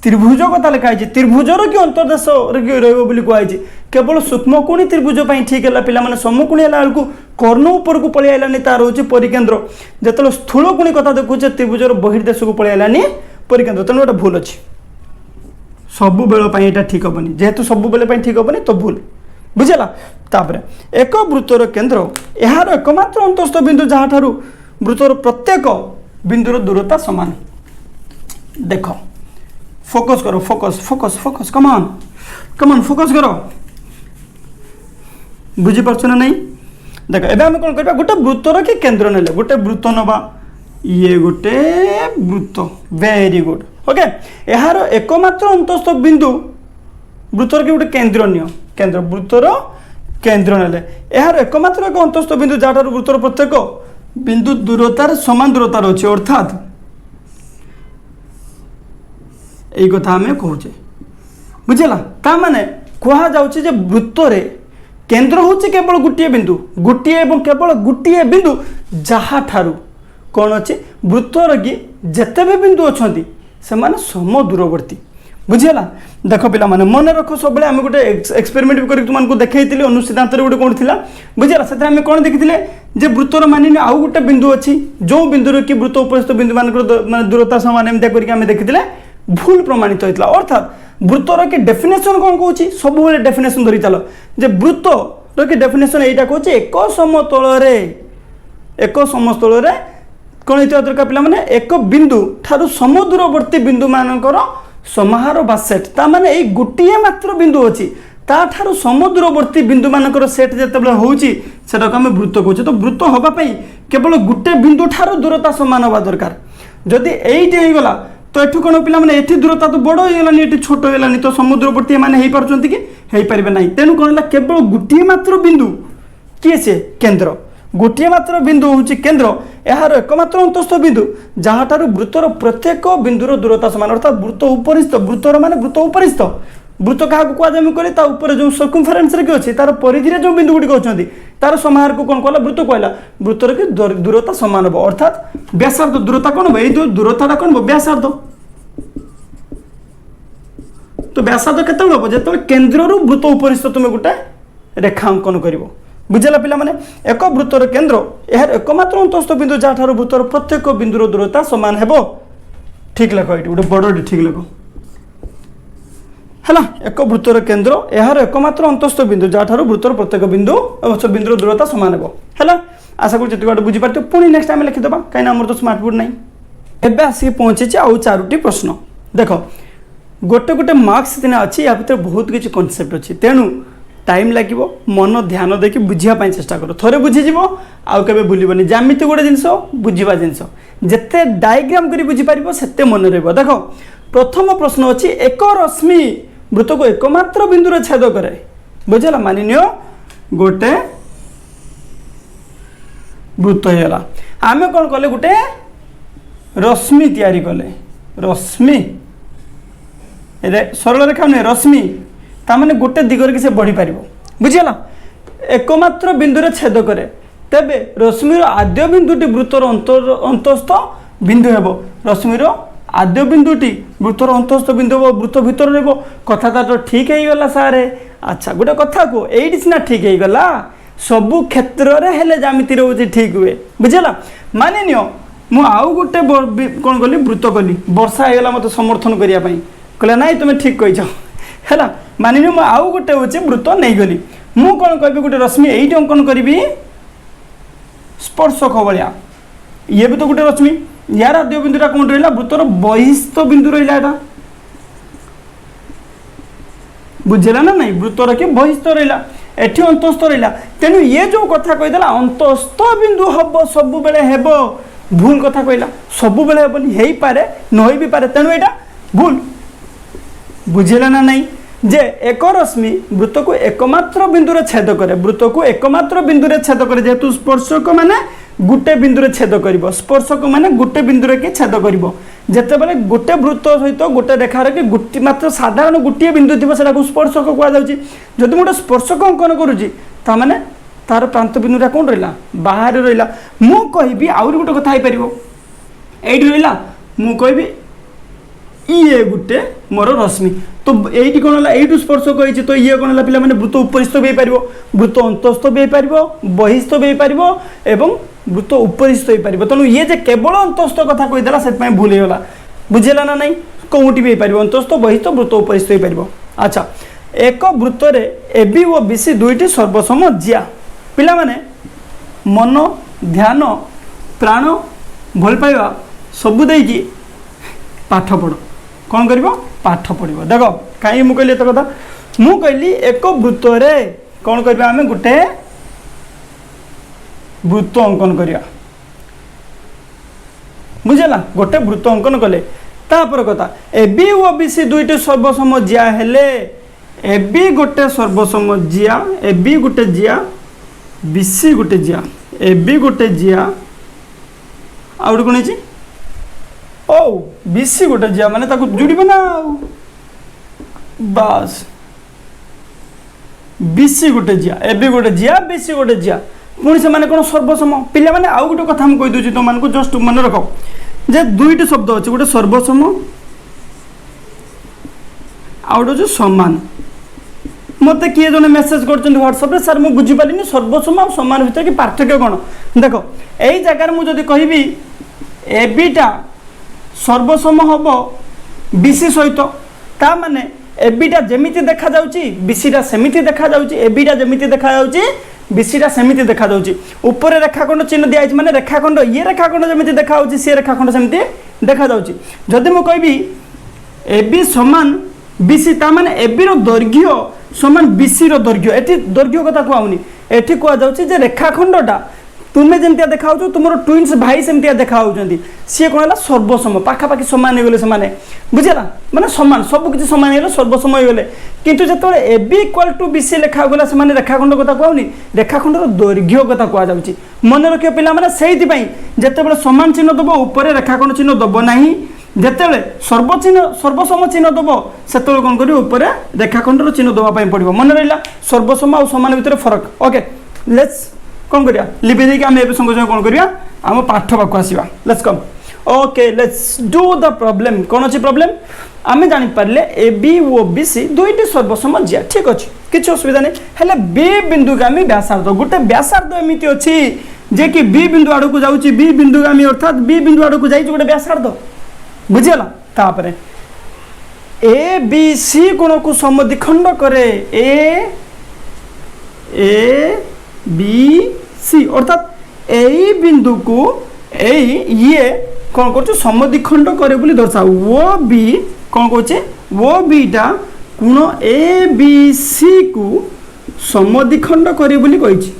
त्रिभुज कथा लिखाई त्रिभुजर कि अंतर्देश कहुई केवल सूक्ष्मकोणी त्रिभुज ठीक है पे समकोणी है कर्ण उपर को पलि आलानी तार हूँ परिकेन्द्र जो स्थूलकोणी कथा देखुचे त्रिभुजर बहिर्देश को पलि आलानी परिकेन्द्र तेणु गोटे भूल अच्छी सबु बेल ठीक हेनी जेहेतु सबु बेले ठीक हेनी तो भूल बुझेगा तापर एक वृत्तर केन्द्र यार एकमात्र अंतस्थ बिंदु जहाँ ठारू वृत्तर प्रत्येक बिंदुर दूरता समान देख फोकस करो फोकस फोकस फोकस कमान फोकस करो बुझीपार ना नहीं देख एबे आम कौन कर गोटे वृत्तर कि केन्द्र ने गोटे वृत्त नवा ये गोटे वृत्त वेरी गुड ओके यार एकमात्र अंतस्थ बिंदु वृत्तर कि गोटे केन्द्र नियो केन्द्र वृत्तर केन्द्र ने यार एकमात्र एक अंतस्थ बिंदु जहाँ वृत्तर प्रत्येक बिंदु दूरतार समान दूरतार अच्छे अर्थात यही कथा आम कहे बुझेगा ता माने कह जाउछि वृत्तर केन्द्र हूँ केवल गोटे बिंदु गोटे एवं केवल गोटे बिंदु जहाँ ठारू कौन अच्छे वृत्तर कि जिते भी बिंदु अच्छा से सम दूरवर्ती बुझीगला देख पिला माने मन रख सब आम गोटे एक्सपेरिमेंट भी तुमको देखी अनुसिद्धांत गोटे कौन थी बुझीगला से आम कौन देखी जे वृत्तर मानि आउ गोटे बिंदु अच्छी जो बिंदु कि वृत्त उपस्थित बिंदु मान दूरता समान एमती करके देखी भूल प्रमाणित होता है वृत्तर कि डेफिनेशन कौन कौन सब डेफिनेशन धरी चल जे वृत्तर कि डेफिनेशन यहाँ कौन एक समतल कौन होता दरकार पिला माने एक बिंदु ठारू समदूरवर्ती बिंदु मानकर समाहार बा सेट ता माने ये गोटे मात्र बिंदु अच्छी ताठारू समदूरवर्ती बिंदु मानकर सेट जिते होची सेटा को आम वृत्त कहूँ तो वृत्त होगापाई केवल गोटे बिंदु ठारू दूरता समान हवा दरकार जदि एइटी हो गला तो एठू कौन पिला माने एठी दूरता तो बड़ हो गलानी एठी छोट हो गलानी तो समुद्रवर्ती माने हेई पारुचंती कि हेई परिबे नाही तेनु कौन केवल गोटे मात्र बिंदु किए से केन्द्र गोटे मात्र बिंदु हूँ केन्द्र यार एकमात्र अंतस्थ बिंदु जहाँ ठारू वृत्तर प्रत्येक बिंदुर दूरता समान अर्थात वृत्त उपरिस्थ वृत्तर माने वृत्त उपरिस्थ वृत्त क्या कहुए करी जो सर्कमफेरेन्स रे अच्छे तार परिधि जो बिंदु गुड़िक अच्छा तार समाहार को कौन कहला वृत्त कहला वृत्तर की दूरता समान हम अर्थात व्यासार्ध दूरता कौन हम ये दूरता कौन हम व्यासार्ध तो व्यासार्ध केत हम जो केन्द्र वृत्त उपरिस्थ तुम्हें गोटे रेखांकन कर बुझेगा पिला माने एक वृत्तर केन्द्र यार एकमात्र अंतस्थ बिंदु जहाँ ठारू वृत्तर प्रत्येक बिंदुर दूरता समान है ठीक लख ये गोटे बड़ ठीक लख है एक वृत्तर केन्द्र यार एकमात्र अंतस्थ बिंदु जहाँ ठारू वृत्तर प्रत्येक बिंदु बिंदुर दूरता समान है आशा करूँ बाटे बुझीपार पुणी नेक्स्ट टाइम लिखिदेवा कहीं आम तो स्मार्ट बोर्ड ना एवं आसिक पहुँची आउ 4टी प्रश्न देख गोटे गोटे मार्क्स दिन अच्छी या भर बहुत किसी कनसेप्ट अच्छी तेणु टाइम लगे मन ध्यान देकी बुझापी चेष्टा कर थे बुझीज आउ के भूलनी जमीती गोटे जिनस बुझा जिनस जिते डायग्राम कर बुझीपार से मन रहा देख प्रथम प्रश्न अच्छी एक रश्मि वृत्त को एकमात्र बिंदु छेद करे बुझेगा मानि नियो गोटे वृत्त होगा आम कौन कले गोटे रश्मि तैयारी कले रश्मि सरल रेखा नुहे रश्मि ताने गोटे दिगर कि से बढ़ी पार बुझीगला एकमात्र बिंदु छेद करे तेबे रश्मिर आद्य बिंदुटी वृत्तर अंतस्थ बिंदु हेब रश्मिर आद्य बिंदुटी वृत्तर अंतस्थ बिंदु वृत्त भितर रहिबो कथाटा तो ठीक है गला सारे। अच्छा गोटे कथा को एडी सिना ठीक है गला सबु क्षेत्र रे हेले जामिति रहउची ठीक हुए बुझला। माने नियो मु आउ गोटे कोन कली वृत्त कली वर्षा हे गला मते समर्थन करिया पई कहला नाही तुम ठीक कहिछ हैला। माने नियो मु आउ गोटे होची वृत्त नै गली मु कोन कहबी गोटे रश्मि एइटी अंकन करबी स्पर्शक भलिया ये भी तो गोटे रश्मि यार आद्य बिंदुटा कौन रहा वृत्तर बहिस्थ बिंदु रहा है बुझेगा ना नहीं वृत्तर के बहिस्थ रहा एठी अंतस्थ रहा तेणु ये जो कथा कहीदेला अंतस्थ बिंदु हम सब बेले हेब भूल कथा कहला सब बेले हेबनी हेई पारे नई भी पारे तेणु यहाँ भूल बुझेगा ना नहीं जे एक रश्मि वृत्त को एकमात्र बिंदु छेद करे वृत्त को एकमात्र बिंदु छेद करे जेहेतु स्पर्शक माने गोटे बिंदु छेद कर स्पर्शक माने गोटे बिंदु के छेद कर जिते बड़े गोटे वृत्त सहित गोटे रेखार कि गोटे मात्र साधारण गोटे बिंदु थी स्पर्शक कहुच्छी जदि गोटे स्पर्शक अंकन करुच्ची ताने तार प्रांत बिंदुटा कौन रहा बाहर रहा मु कहि आउरी गोटे कथा पार ये रहा मु कहि ये गोटे मोर रश्मि तो ये कौन है यू स्पर्शक होती तो ये कौन है पे वृत्त उपरिस्थ भी पार वृत्त अंतस्थ भी पार बहिस्थ भी पार एवं वृत्त उपरिस्थ हो पार तेणु ये जे केवल अंतस्थ कथा कहीदेला से भूल होगा बुझेगा ना नहीं कौटी भी पार अंतस्थ बहिस्थ वृत्त उपरिस्थ हो पार। अच्छा एक वृत्त ए बी और बी सी दुईटी सर्वसम जिया पिला माने मन ध्यान प्राण भल पाइबा सबू देकी पाठ पढ़ कौन कर पाठ पढ़ देख कहीं मुझे कहली एत कथा मु कहली एक वृत्त कौन करवा आम गोटे वृत्त अंकन करिया बुझेला गोटे वृत्त अंकन कले तापर कथा ए बी ओ बी सी दुईटी सर्वसम जिया हेले ए बी गोटे सर्वसम जिया ए बी गोटे जिया बी सी गोटे जिया ए बी गोटे जिया आउ कौन है ओ बी सी गोटे जिया माने ताको जुड़िबे ना बस बी सी गोटे जिया ए बी गोटे जिया बी सी गोटे जिया पुणी से कौन सर्वसम पिला माने आउ गोटे कथा मुझे कहीदे तुम मानक जस्ट मन रख जे दुईटी शब्द अच्छे गोटे सर्वसम आउ गोटे समान मत किए जन मेसेज कर व्हाट्सएप रे सर मुझे बुझीपारे सर्वसम और समान भितर कि पार्थक्य कौन देख यही जगार मुझे कहबी ए बीटा सर्वसम हम बीसी सहित ता माने एबीटा जमीती देखा जाउची बीसीटा सेमिति देखा जाउची एबीटा जमीती देखा जाउची बीसीटा सेमिति देखा जाउची ऊपर रेखाखंड चिन्ह दिया माने रेखाखंड ये रेखाखंड जमीती देखा जाउची से रेखाखंड सेमिति देखा जाउची जदि मु कहबी एबी समान बीसी ता माने एबी रो दैर्घ्य समान बीसी रो दैर्घ्य एठी दैर्घ्य कथा कहउनी एठी कहआ जाउची जे रेखाखंडटा तुम्हें जमतिया देखा तुम ट्विन्स भाई सेमतिया देखा सी कौन है सर्वसम पाखापाखि सामान हो गले बुझेगा माने समान सबकि सामान हो सर्वसम हो गले किंतु जो A B equal to B C लिखा गला से रेखाखंड कथा कहूनी रेखाखंडर दैर्घ्य कथा कहुच्छी मन रखियो पिला माने सेइथिपई जेतेबेले समान चिन्ह दब ऊपर रेखाखंड चिन्ह दब नाही जेतेबेले सर्वसम चिन्ह दब सेतेबेले कौन करियो ऊपर रेखाखंडर चिन्ह दबा पड़ो मन रहा सर्वसम और समान भितर फरक ओके लेट्स कौन करिया लिपि देकी आम एबे संग कौन करिया आम पाठ पाक आसीबा let's come okay let's do the problem कौन अच्छी प्रॉब्लम आम जानि पारले A B O B C दुईटी सर्वसम जिया ठीक अच्छे किसी असुविधा नहीं हेले बी बिंदुगामी व्यासार्ध गोटे व्यासार्ध एमती अच्छी जे कि बी बिंदु आड़ को जाऊँगी बी बिंदुगामी अर्थात बी बिंदु आड़ को जाइए गोटे व्यासार्ध बुझीगला तापर ए बी सी कोण को समद्विखंड करे ए बी सी अर्थात यही बिंदु को ये कौन कर समद्विखंड करे बोली दर्शा वो बी कौन कहे वो बीटा कोण ए बी सी को समद्विखंड करे बोली कही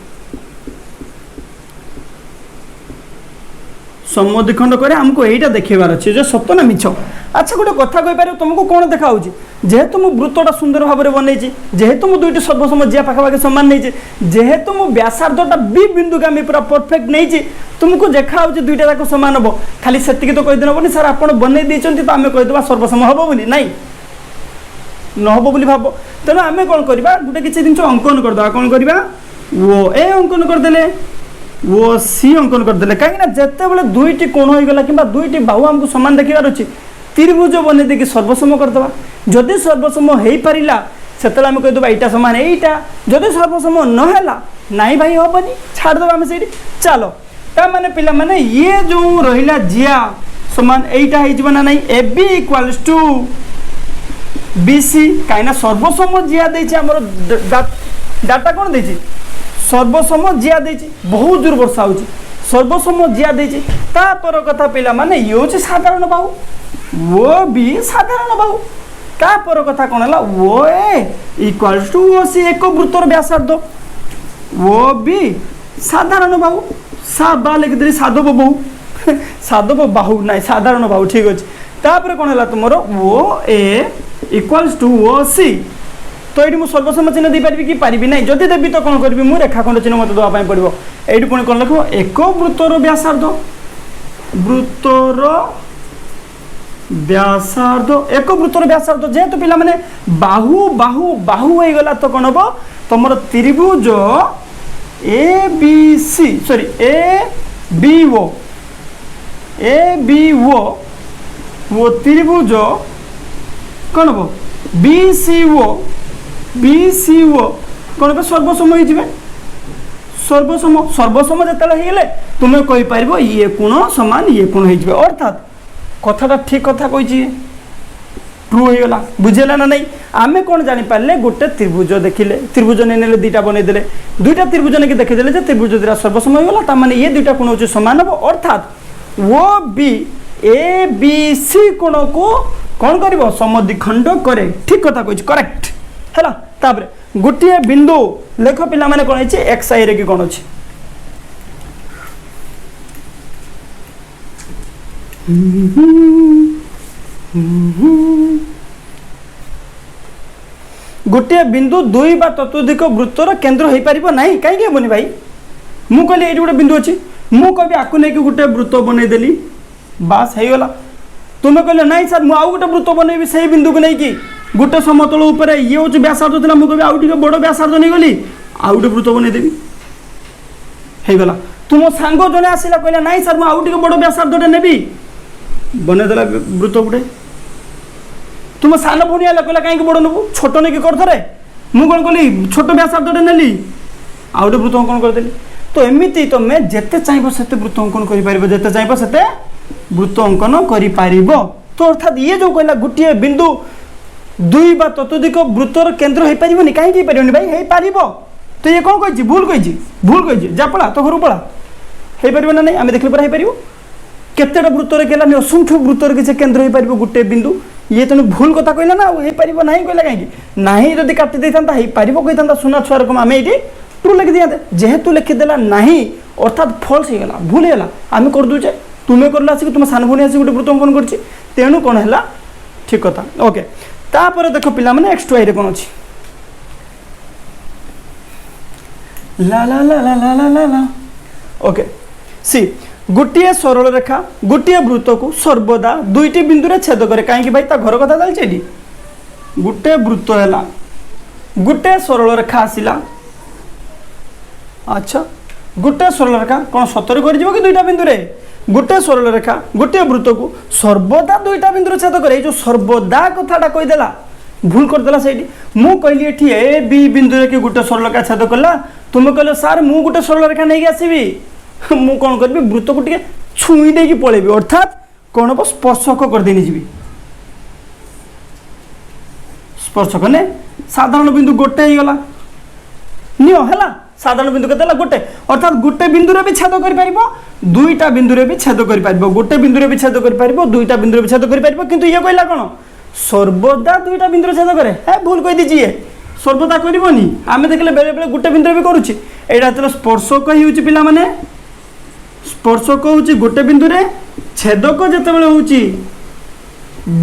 समद्विखंड करे हमको यहीटा देखेबार अच्छे जो सत्य ना मिछ अच्छा गोटे कथा कही पार तुमको कौन देखा जेहेतु मु वृत्तटा सुंदर भाव में बनई जेहेतु मु दुईटी सर्वसम जिया पाखापाखि सामान नहीं जेहेतु मु व्यासार्धटा बी बिंदुगामी पूरा परफेक्ट नहीं तुमको देखा दुईटा जाक सामान हम खाली से तो कहीदे हेनी सर आप बनई देते तो आम कहीदे सर्वसम हम बोली नाई नहब बोली भाव तेणु आम कौन करवा गोटे किसी जिन अंकन करदे कौन करवा वो ए अंकन करदे वो सी अंकन करदे कहीं जिते बड़े दुईटी कोण हो गला कि दुईटी बाहु आमको सामान देखार अच्छे त्रिभुज बने देखिए सर्वसम करदे जदि सर्वसम हो पारा से आम कहीदे यहाँ सामान यहाँ जदि सर्वसम नहला नाई भाई हेनी छाड़दे आम से चलो ता माने पिला माने ये जो रहा जिया समान यहीटा हो ना नहीं A B equals to B C कहीं सर्वसम जिया देमर डाटा कौन दे सर्वसम जिया दे बहुत दूर वर्षा हो सर्वसम जिया दे तापर कथा पिला माने ये हूँ साधारण बाहु वो भी साधारण बाहु का पर कथा कौन है वो ए इक्वाल्स टू वो सी एक वृत्तर व्यासार्ध वो भी साधारण बाहु सा बा लिखिदी साधव बहु साधव बाहु ना साधारण बाहु ठीक अच्छे तापर कौन है तुम वो ए इक्वाल्स टू वो सी तो ये मुझे सर्वसम चिन्ह दे पारि कि पारि ना जदि देवी तो कौन करी मुझे रेखाखंड चिन्ह मत देवाई पड़ो ये पुणी कौन लिख एक वृत्तर व्यासार्ध वृत्तर व्यासार्ध एक वृत्तर व्यासार्ध जेहेतु पिला माने बाहु बाहु बाहु हो गला तो कौन हम तुम त्रिभुज A B C sorry A B वो त्रिभुज कौन हम बी सी ओ कौन हम सर्वसम हो सर्वसम सर्वसम जिते तुम्हें कहीपर ये कोण समान ये कोण हो अर्थात कथाटा ठीक कथा कही ट्रू हो गला बुझेगा ना नहीं आमे कौन जापारे गोटे त्रिभुज देखिले त्रिभुज नहीं नेले दुईटा बनईदे दुईटा त्रिभुज नहीं देखीदे त्रिभुज दुटा सर्वसम होगा तार ये दुईटा कोण हो सामान हम अर्थात वो बी ए बी सी कोण को कौन कर समद्विखंड करे ठीक कथा कही करेक्ट है तापर गोटे बिंदु लेख पिला माने कौन है एक्स आई रे कि कौन अच्छे गोटे बिंदु दुई बा ततोधिक वृत्तर केन्द्र हो पार ना कहीं हेनी भाई मु कहली ये गोटे बिंदु अच्छी मु कह आपको नहीं गोटे वृत्त बनईदेली बास हो गला तुम्हें कहले ना सर मुझे आउ गोटे वृत्त बनईबी से बिंदु को लेकिन गोटे समतल उपर ये हूँ व्यासार्ध था मुझे आउ बड़ व्यासार्ध नहीं गली आउ गोटे वृत्त बनईदेवी हो गला तुम सांग जड़े आसला कहला ना सर मुझे आउ बड़ व्यासार्धटे नेबी बनईदेला वृत्त गोटे तुम सान भूणी आला कहला कहीं बड़ नबू छोट नहीं कि करथरे मु कौन कली छोट व्यासार्धटे नेली आउ गोटे वृत्त अंकन करदेली तो एमती तुम जिते चाहिए से वृत्त अंकन कर जिते चाहिए से वृत्त अंकन कर तो अर्थात ये जो कहला गोटे बिंदु दुई बा ततोधिक वृत्तर केन्द्र हो पारे कहीं भाई हो पार तो ये कौन कही भूल कही जा पड़ा तो घर पड़ा हो पार ना नहीं आम देखिले पूरा हो पार केतेटा वृत्तर कहलानी असंख्य वृत्तर किसी केन्द्र हो पार गोटे बिंदु ये तेणु भूल कथा कहला ना हो पार ना कहला कहीं ना जब काटी दे था हो पार कही सुना छुआ रकम आम ये ट्रू लिखि दिया जेहेतु लिखिदेला ना अर्थात फल्स हो गला भूल है आम करदे तुम्हें कर आसिक तुम सान भूणी आसिक गोटे वृत्त अंकन कर तेणु कौन है ठीक कथा ओके तापर देख पिला माने एक्स टू आई रे कौन अच्छी ला ला ला ला ला ला ला ला ओके सी गोटे सरल रेखा गोटे वृत्त को सर्वदा दुईटी बिंदु रे छेद करे कहीं भाई ता घर कथा चलती गोटे वृत्त है गोटे सरल रेखा आसला अच्छा गोटे सरल रेखा कौन सतरे कर कि दुईटा बिंदु रे गोटे सरल रेखा गोटे वृत्त को सर्वदा दुईटा बिंदु छेद करे जो सर्वदा कथाटा कहीदेला भूल करदेला से मु कहली एठी ए बी बिंदु रे कि गोटे सरल रेखा छेद कला तुम कहल सार मु गोटे सरल रेखा नहीं आसबी मु कौन करी वृत्त को टे छुई दे पलैबी अर्थात कौन हम स्पर्शक करदेनी जी स्पर्शक ने साधारण बिंदु गोटे ही गला नियो है साधारण बिंदु के गोटे अर्थात गोटे बिंदु भी छेद कर दुईटा बिंदु भी छेद कर गोटे बिंदु भी छेद कर दुईटा बिंदु भी छेद कर किंतु ये कहला कौन सर्वदा दुईटा बिंदु छेद करे है भूल कही दीजिए सर्वदा करनी आम देखिले बेले बेले गोटे बिंदु भी करुच्छे यहाँ स्पर्शक ही पिला माने स्पर्शक हूँ गोटे बिंदु छेदक जिते हूँ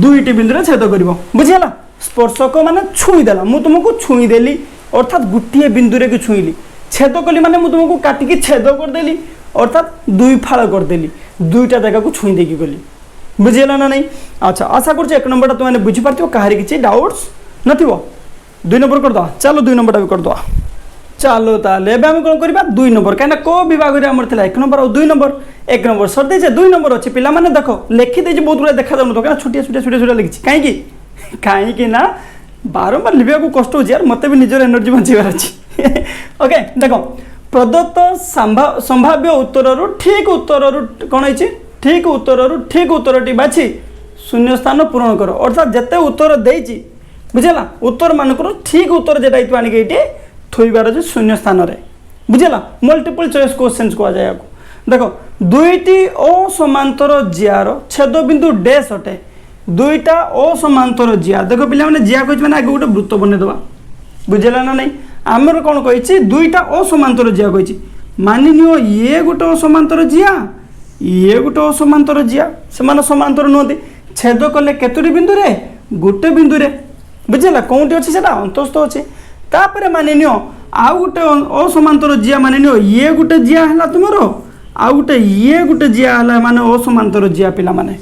दुईटी बिंदु छेद कर बुझीगला स्पर्शक माने छुईदेला मुझे तुमको छुईदेली अर्थात गोटे बिंदु कि छुईली छेद कली माने मुझे तुमको काटिकी छेद करदेली अर्थात दुई फाड़ करदेली दुईटा जगह को छुई देकी गली बुझीगला ना नहीं अच्छा आशा कर एक नंबर तुमने बुझीपार कहीं किसी डाउट्स नथिबो दुई नंबर करदे चलो दुई नंबर भी करदे चलो ताले एबे हम कोन करबा 2 नंबर काना को विभाग रे हमर थिला 1 नंबर और 2 नंबर 1 नंबर सर दे 2 नंबर अछि पिला माने देखो लिखि दे बहुत गुला देखा जाउन तो काना छोटिया छोटिया छोटिया छोटिया लिखि काई की ना बारंबार लिखिया को कष्ट हो यार मते भी निजर एनर्जी बंचिबार अछि ओके देखो प्रदत्त संभाव्य उत्तर ठीक उत्तर कौन है ठीक उत्तरटी बाछी शून्य स्थान पूरण कर अर्थात जिते उत्तर देती बुझेगा उत्तर मानकर ठीक उत्तर जेटा आनिक ये थोइबार अच्छे शून्य स्थान में बुझेगा मल्टीपल चॉइस क्वेश्चन कह जाए देखो दुईटी असमांतर जियार छेद बिंदु डैश अटे दुईटा असमांतर जिया देखो पिला माने जिया कहि माने आगे गोटे वृत्त बनईदेवा बुझेगा ना नहीं आमर कौन कही दुईटा असमांतर जिया कही मानि नियो ये गोटे असमांतर जिया ये गोटे असमांतर जिया से समांतर नुहति छेद कले केतोटी बिंदु रे गोटे बिंदु रे बुझेगा कौटी अच्छे से अंतस्थ अच्छे तापर मानि नियो आउ गोटे असमांतर जिया मानि नियो ये गोटे जिया है तुमर आउ गोटे ये गोटे जिया है माने असमांतर जिया पिला माने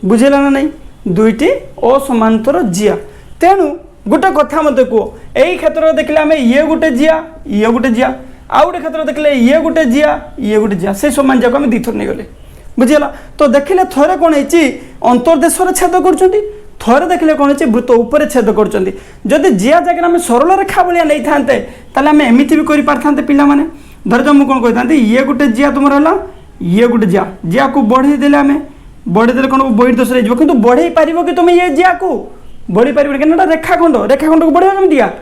बुझेगा ना नहीं दुईटी असमांतर जिया तेणु गोटे कथा मत कह यही क्षेत्र में देखले आम ये गोटे जिया आउ गोटे क्षेत्र देखले ये गोटे जिया से समान जाक आम दीथर नहीं गले बुझीगला तो देखले थरे कौन है अंतर्देश छेद कर थरे देखले कौन है वृत्त उपर छेद कर जदि जिया जगह आम सरल रेखा भाया नहीं था आम एमती भी कर पारे पिला माने धर जा मुझे कौन कही ये गोटे जिया तुम है ये गोटे जिया को बढ़े देले आम बढ़े देले कौन बहिर्देश कि बढ़े पार कि तुम ये जिया को बढ़ी पार क्या रेखाखंड को बढ़िया कमी दिया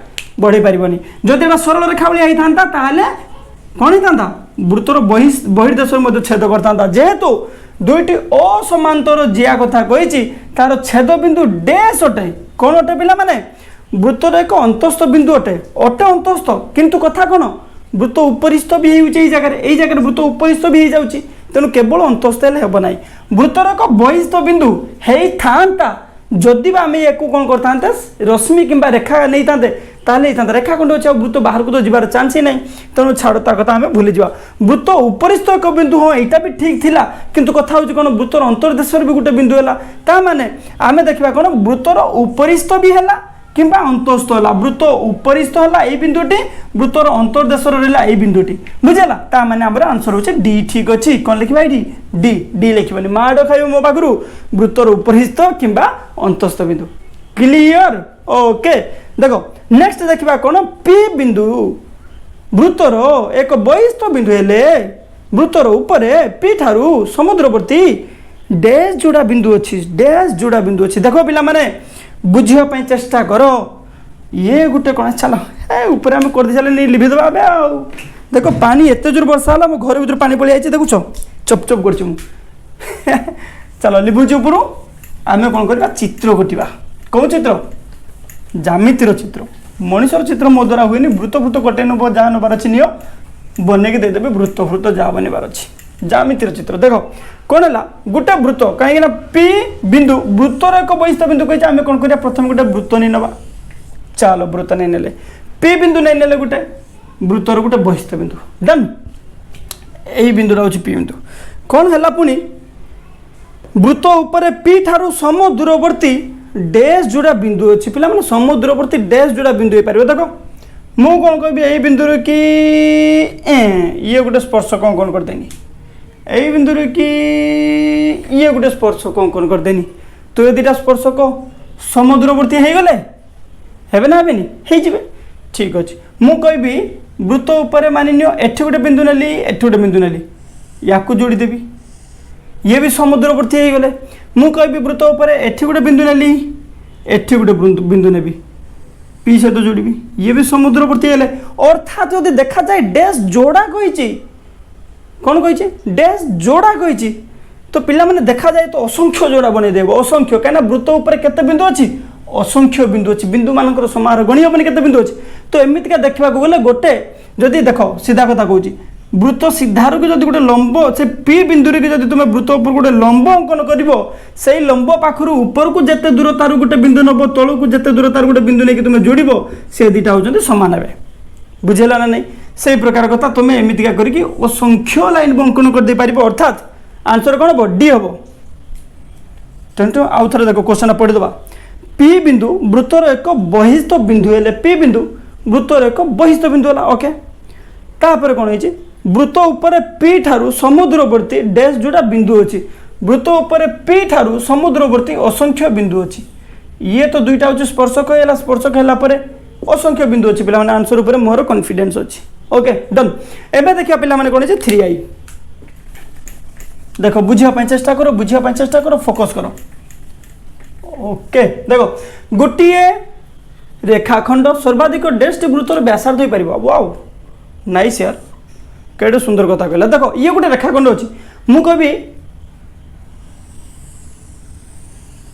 बढ़ी पारनी जदि सरल रेखा भाई होता कौन होता वृत्तर बहिर्देश छेद करता जेहेतु दुईटी असमांतर जिया कथा कही तार छेद बिंदु डैश अटे कौन अटे पिला माने वृत्तर एक अंतस्थ बिंदु अटे अंतस्थ किंतु कथा कौन वृत्त उपरिस्थ भी जगह वृत्त उपरिस्थ भी हो जाऊँगी तेणु केवल अंतस्थ हेब ना वृत्तर एक बहिस्थ बिंदु था जदि आम या कौन करते रश्मि कि रेखा नहीं था रेखाखंड अच्छे वृत्त बाहर को तो जीवार चान्स ही नहीं तेणु छाड़ ता कथा आम भूली जा वृत्त उपरिस्थ एक बिंदु हाँ यहाँ भी ठीक थिला किंतु कथा हूँ कौन वृत्तर अंतर्देश भी गोटे बिंदु है माने आम देखा कौन वृत्तर उपरिस्थ भी है कि अंतस्थ है वृत्त उपरिस्थ है ये बिंदुटी वृत्तर अंतर्देश रहा ये बिंदुटी बुझेगा ता माने आमर आंसर होचे डी ठीक अच्छी कौन लिखा ये डी डी लिखनी माड़ खाइब मो पाखु वृत्तर उपरिस्थ कि अंतस्थ बिंदु क्लियर ओके देखो नेक्स्ट देखा कौन पी बिंदु वृत्तर एक बहिस्थ बिंदु हेले वृत्तर उपरे पी ठारू समुद्रवर्ती डैश जोड़ा बिंदु अच्छी देखो पिला माने बुझापी चेष्टा कर ये गोटे कौन चलो ऊपर आम कर चले नहीं लिभिदेवा आ देखो पानी एत जोर वर्षा है मो घर भर पानी पलि आई देखुच चप चप कर चलो लिभुच ऊपर आम कौन करवा चित्र कटिवा कौ चित्र जामितिर चित्र मनीषर चित्र मो द्वारा हुए वृत्त वृत्त कटे नब जहाँ नबार अच्छी नियो बनईक देदेवे वृत्त वृत्त जहाँ बनबार अच्छी जामितिर चित्र देखो कौन है गोटे वृत्त कहीं पी बिंदु वृत्तर एक बहिस्थ बिंदु कही आम कौन करा प्रथम गोटे वृत्त नहीं नवा चलो वृत्त नहीं नेले पी बिंदु नहीं नेले गोटे वृत्तर गोटे बहिस्थ बिंदु डन यही बिंदुटा हूँ पी बिंदु कौन है पुणी वृत्त उपर पी ठारू सम दूरवर्ती डैश जोड़ा बिंदु अच्छी पिला माने समुद्रवर्ती डैश जोड़ा बिंदु हो पार देखो मु कौन कह यही बिंदु कि ये गोटे स्पर्श कौन कौन करदेनी यही बिंदु कि ये गोटे स्पर्श कौन कौन करदेनी तो ये दुटा स्पर्शक समुद्रवर्ती हो गले हेबे ना हेबेनी हो ठीक अच्छे मु कहि वृत्त उपर मानि नियो एठी गोटे बिंदु नेली एठी गोटे बिंदु नेली या जोड़ीदेवी ये भी समुद्रवर्ती हो गले मु कहि वृत्त उपर एठी गोटे बिंदु नेली एठी गोटे बिंदु नेबी पी सहित जोड़ी ये भी समुद्रवर्ती हेले अर्थात जदि देखा जाए डैश जोड़ा कही कौन कही डैश जोड़ा कही तो पिला माने देखा जाए तो असंख्य जोड़ा बनई देव असंख्य कहीं वृत्त उपर केते बिंदु अच्छी असंख्य बिंदु अच्छी बिंदु मान समारोह गणी हेनी केते बिंदु अच्छी तो एमतीका देखा गले गोटे जदि देख सीधा कथा कहूँ वृत्त सीधार की जब गोटे लंब से पी बिंदु की जब तुम वृत्त उपर गोटे लंब अंकन कर लंब पाखर ऊपर को जिते दूरतार गोटे बिंदु नब तल को जिते दूरतार गोटे बिंदु नहीं तुम जोड़ से दुटा होती सामान हे बुझेगा ना नहीं से प्रकार कथा तुम एमतीका करके असंख्य लाइन अंकन कर दे पार अर्थात आंसर कौन हम डी हम तेणु आउ थे देख क्वेश्चन पढ़ीदे पी बिंदु वृत्तर एक बहिस्थ बिंदु हेले पी बिंदु वृत्तर एक बहिस्थ बिंदु है ओके तापर कौन है वृत्त उपर पी ठारू समुद्रवर्ती डैश जोड़ा बिंदु अच्छी वृत्त उपर पी ठारू समुद्रवर्ती असंख्य बिंदु अच्छी ये तो दुईटा हूँ स्पर्शक है स्पर्शक है असंख्य बिंदु अच्छी पे आंसर उपर मोर कॉन्फिडेंस अच्छी ओके डन एबे देखिए पे कौन है 3i देखो बुझापी चेष्टा करो बुझापी चेष्टा करो फोकस करो ओके देखो गोटे रेखाखंड सर्वाधिक डेस्ट वृत्तर व्यासार्ध हो पार वाओ नाइस यार केडे सुंदर कथा कहला देखो ये गोटे रेखाखंड अच्छी मु कहि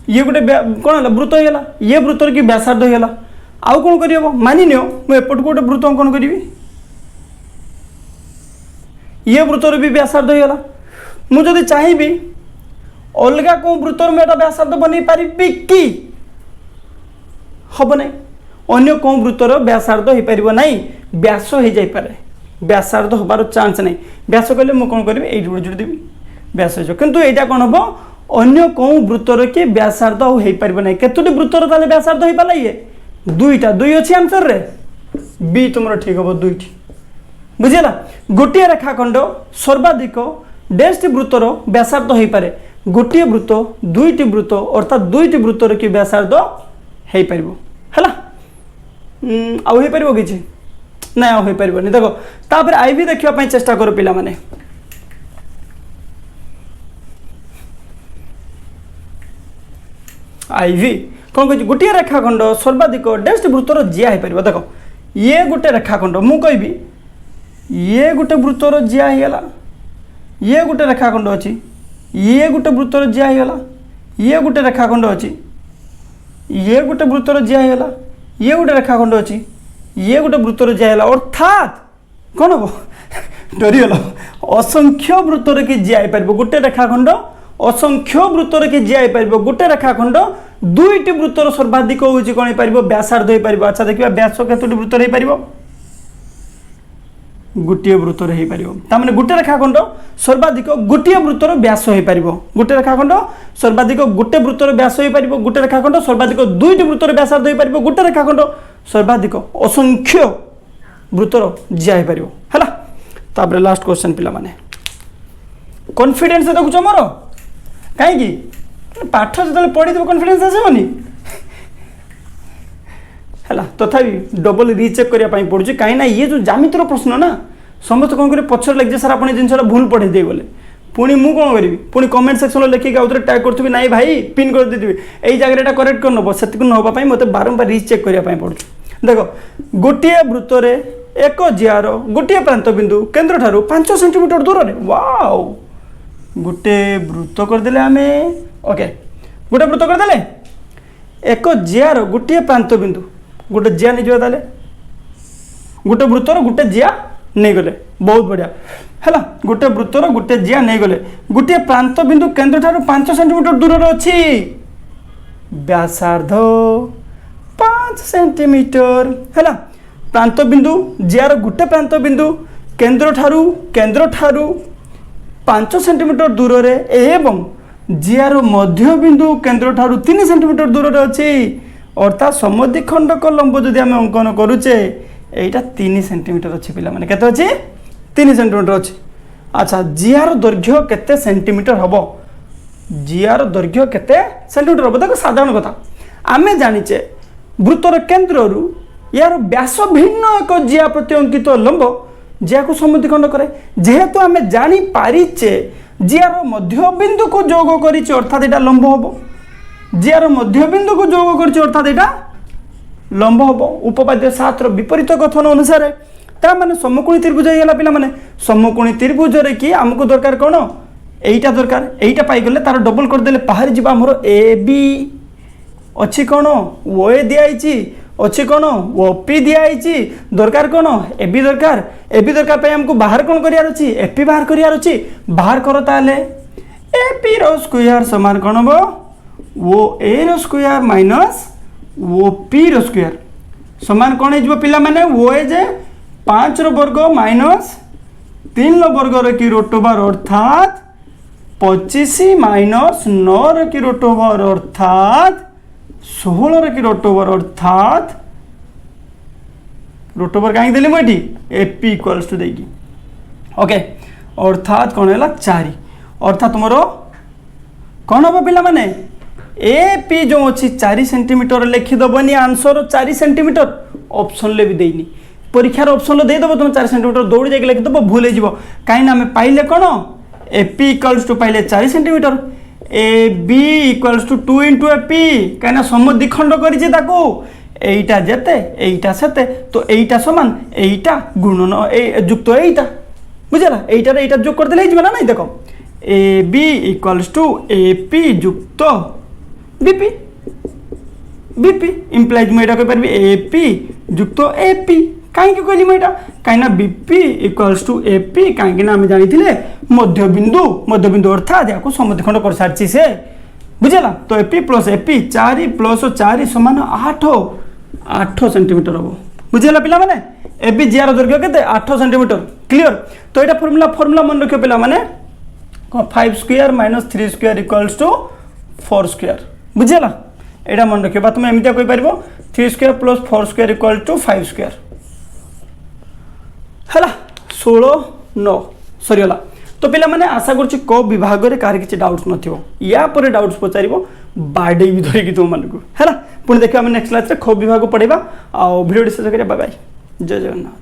ये गोटे कौन है वृत्त होगा ये वृत्तर की व्यासार्ध होगा आउ कौन कर मानि नियो मुझे एपट गोटे वृत्त अंकन करी ये वृत्तर भी व्यासार्ध होगा मुझे चाहिए अलग कौ वृत्तर मुझे व्यासार्ध बन पारि कि हम ना अन्य कौ वृत्तर व्यासार्ध हो पार ना व्यास हो जापे व्यासार्ध हबार चांस नहीं व्यास कहले मुझे कौन करी ये जोड़ जोड़देवी व्यास हो किंतु यहाँ कौन हम अन्य कौ वृत्तर के व्यासार्ध हो पार ना केतोटी वृत्तर ताले व्यासार्ध हो पाला ये दुईटा दुई अच्छी आंसर रे बी तुम ठीक हम दुईटी बुझेगा गोटे रेखाखंड सर्वाधिक डेस्ट वृत्तर व्यासार्ध हो पारे गोटे वृत्त दुईटी वृत्त अर्थात दुईटी वृत्तर की व्यासार्ध हो पार है आउ हो पार कि ना आउ हो पार देखो तापर आई भी देखा चेष्टा करो पिला माने आई भी कौन कह गोटे रेखाखंड सर्वाधिक डेस्ट वृत्तर जिया हो पार देखो ये गोटे रेखाखंड मु कहि ये गोटे वृत्तर जिया होगा ये गोटे रेखाखंड अच्छी ये गोटे वृत्तर जिया होगा ये गोटे रेखाखंड अच्छी ये गोटे वृत्तर जिया होगा ये गोटे रेखाखंड अच्छी ये गोटे वृत्तर जिया होगा अर्थात कौन हम डरीगल असंख्य वृत्तर की जिया हो पार गोटे रेखाखंड असंख्य वृत्तर की जिया हो पार गोटे रेखाखंड दुईटी वृत्तर सर्वाधिक हूँ कौन हो पार व्यासार्ध हो पार अच्छा देखिए व्यास केतोटी वृत्तर हो पार गोटे वृत्तर हो पार गोटे रेखाखंड सर्वाधिक गोटे वृत्तर व्यास हो पार गोटे रेखाखंड सर्वाधिक गोटे वृत्तर व्यास हो पार गोटे रेखाखंड सर्वाधिक दुईटी वृत्तर व्यासार्ध हो पार गोटे रेखाखंड सर्वाधिक असंख्य वृत्तर जिया हो पार है लास्ट क्वेश्चन पिला माने कॉन्फिडेंस देखुच मोर कहीं पाठ जो पढ़ी कॉन्फिडेंस आसबनी है तथापि डबल रिचेक करने पड़ू कहीं ये जो जामितर प्रश्न ना समस्त कौन कर पचर लगे सर आप जिनसा भूल पढ़े दे गले पुणी मु कौन करी पुणी कमेंट सेक्शन लिखिक आउे टैग करी ना भाई पिन कर देती यही जगह करेक्ट कर नब से नापी मत बारंबार रिचेक करने पड़ू देख गोटे वृत्तर एक जियार गोटे प्रांत बिंदु केन्द्र ठारू 5 सेंटीमीटर दूर में वाओ गोटे वृत्त करदे आम ओके गोटे वृत्त करदे एक जियार गोटे प्रांत बिंदु गोटे जिया नहीं जाए गोटे वृत्तर गोटे जिया नहीं गले बहुत बढ़िया है गोटे वृत्तर गोटे जिया नहीं गले गोटे प्रांत बिंदु केन्द्र ठारू 5 सेंटीमीटर दूर अच्छी व्यासार्ध 5 सेंटीमीटर है प्रांत बिंदु जियार गोटे प्रांत बिंदु केन्द्र ठारू 5 सेंटीमीटर दूर एवं जियार मध्य बिंदु केन्द्र ठारू 3 सेंटीमीटर दूर अच्छी अर्थात समद्विखंडक लंब जदि आम अंकन करुचे यहाँ 3 सेंटीमीटर अच्छी पिला माने केते अच्छी 3 सेंटीमीटर अच्छी अच्छा जियार दैर्घ्य केते सेंटीमीटर हम जियार दैर्घ्य केते सेंटीमीटर हम देखो साधारण कथा आम जानीचे वृत्तर केन्द्र यार व्यास भिन्न एक जिया प्रति अंकित लंब जिया को समद्विखंड करे जेहेतु आम जानी पारिचे जियार मध्य बिंदु को जोग कर अर्थात यहाँ लंब हम जियार मध्य बिंदु को जोग कर अर्थात यहाँ लंब हम उपपाद्य 7 विपरीत कथन अनुसार ताने समकोणी त्रिभुज होगा पे समकोणी त्रिभुज कि आमको दरकार कौन यहीटा दरकार यहीटा पाईगले तार डबल करदे बाहर जा मोर ए बी अच्छी कौन ओ ए दिखाई अच्छी कौन ओ पी दिखाई दरकार कौन ए बी दरकार पे हमको बाहर कौन करार अच्छी ए पी बाहर करार अच्छी बाहर कर ताले ए पी रो स्क्वायर समान कौन हम ओ ए रो स्क्वायर माइनस ओ पी रो स्क्वायर समान कौन हो पिला माने ओ ए जे 5 रो वर्ग माइनस 3 रो वर्ग की रोट ओवर अर्थात 25 माइनस 9 रो की रोट ओवर अर्थात 16 रो की रोट ओवर अर्थात रूट ओवर कहीं देली मुझे एपी इक्वाल्स टू देगी ओके अर्थात कौन है 4 अर्थात तुम कौन हम पिला माने एपी जो अच्छी 4 सेंटीमीटर लिखिदबनी आंसर 4 सेंटीमीटर ऑप्शन ले भी देनी परीक्षार ऑप्शन देदेव तुम 4 सेंटीमीटर दौड़ी जाके लिखिदेव भूल हो कहीं आम पाइले कौन एपी इक्वाल्स टू पाइले 4 centimetre A B equals to 2 into AP कहीं सम द्विखंड करईटा जेते एईटा सेते तो एईटा समान एईटा गुणन जुक्त एईटा बुझला एईटा एईटा जोग कर देले ना नहीं देखो A B equals to AP जुक्त बीपी बीपी इम्प्लाइज मुझे कह पारि एपी जुक्त एपी कहीं कहली मुझे कहीं बीपी इक्वाल्स टू एपी कहीं आम जानी मध्यबिंदु अर्थात या समद्विखंड कर सारी से बुझला तो एपी प्लस 4 समान 8 सेंटीमीटर हम बुझेगा पिला माने एपी जीआर दैर्घ्य के 8 सेंटीमीटर क्लियर तो यहाँ फर्मूला मन रखियो पिला माने 5 square minus 3 square equals to 4 square बुझेगा यहाँ मन रखियो तुम एमती कही पार 3 square plus 4 square equal to 5 square है 16 सरीगला तो पिला माने आशा करुच्ची क विभाग में कार किसी डाउट्स नथिबो या पर डाउट्स पचारिबो बाडे भी धरिकी तुम मानक है पुणी देखिए नेक्स्ट क्लास ख विभाग पढ़ेगा आ वीडियो शेष करिया बाय बाय जय जगन्नाथ।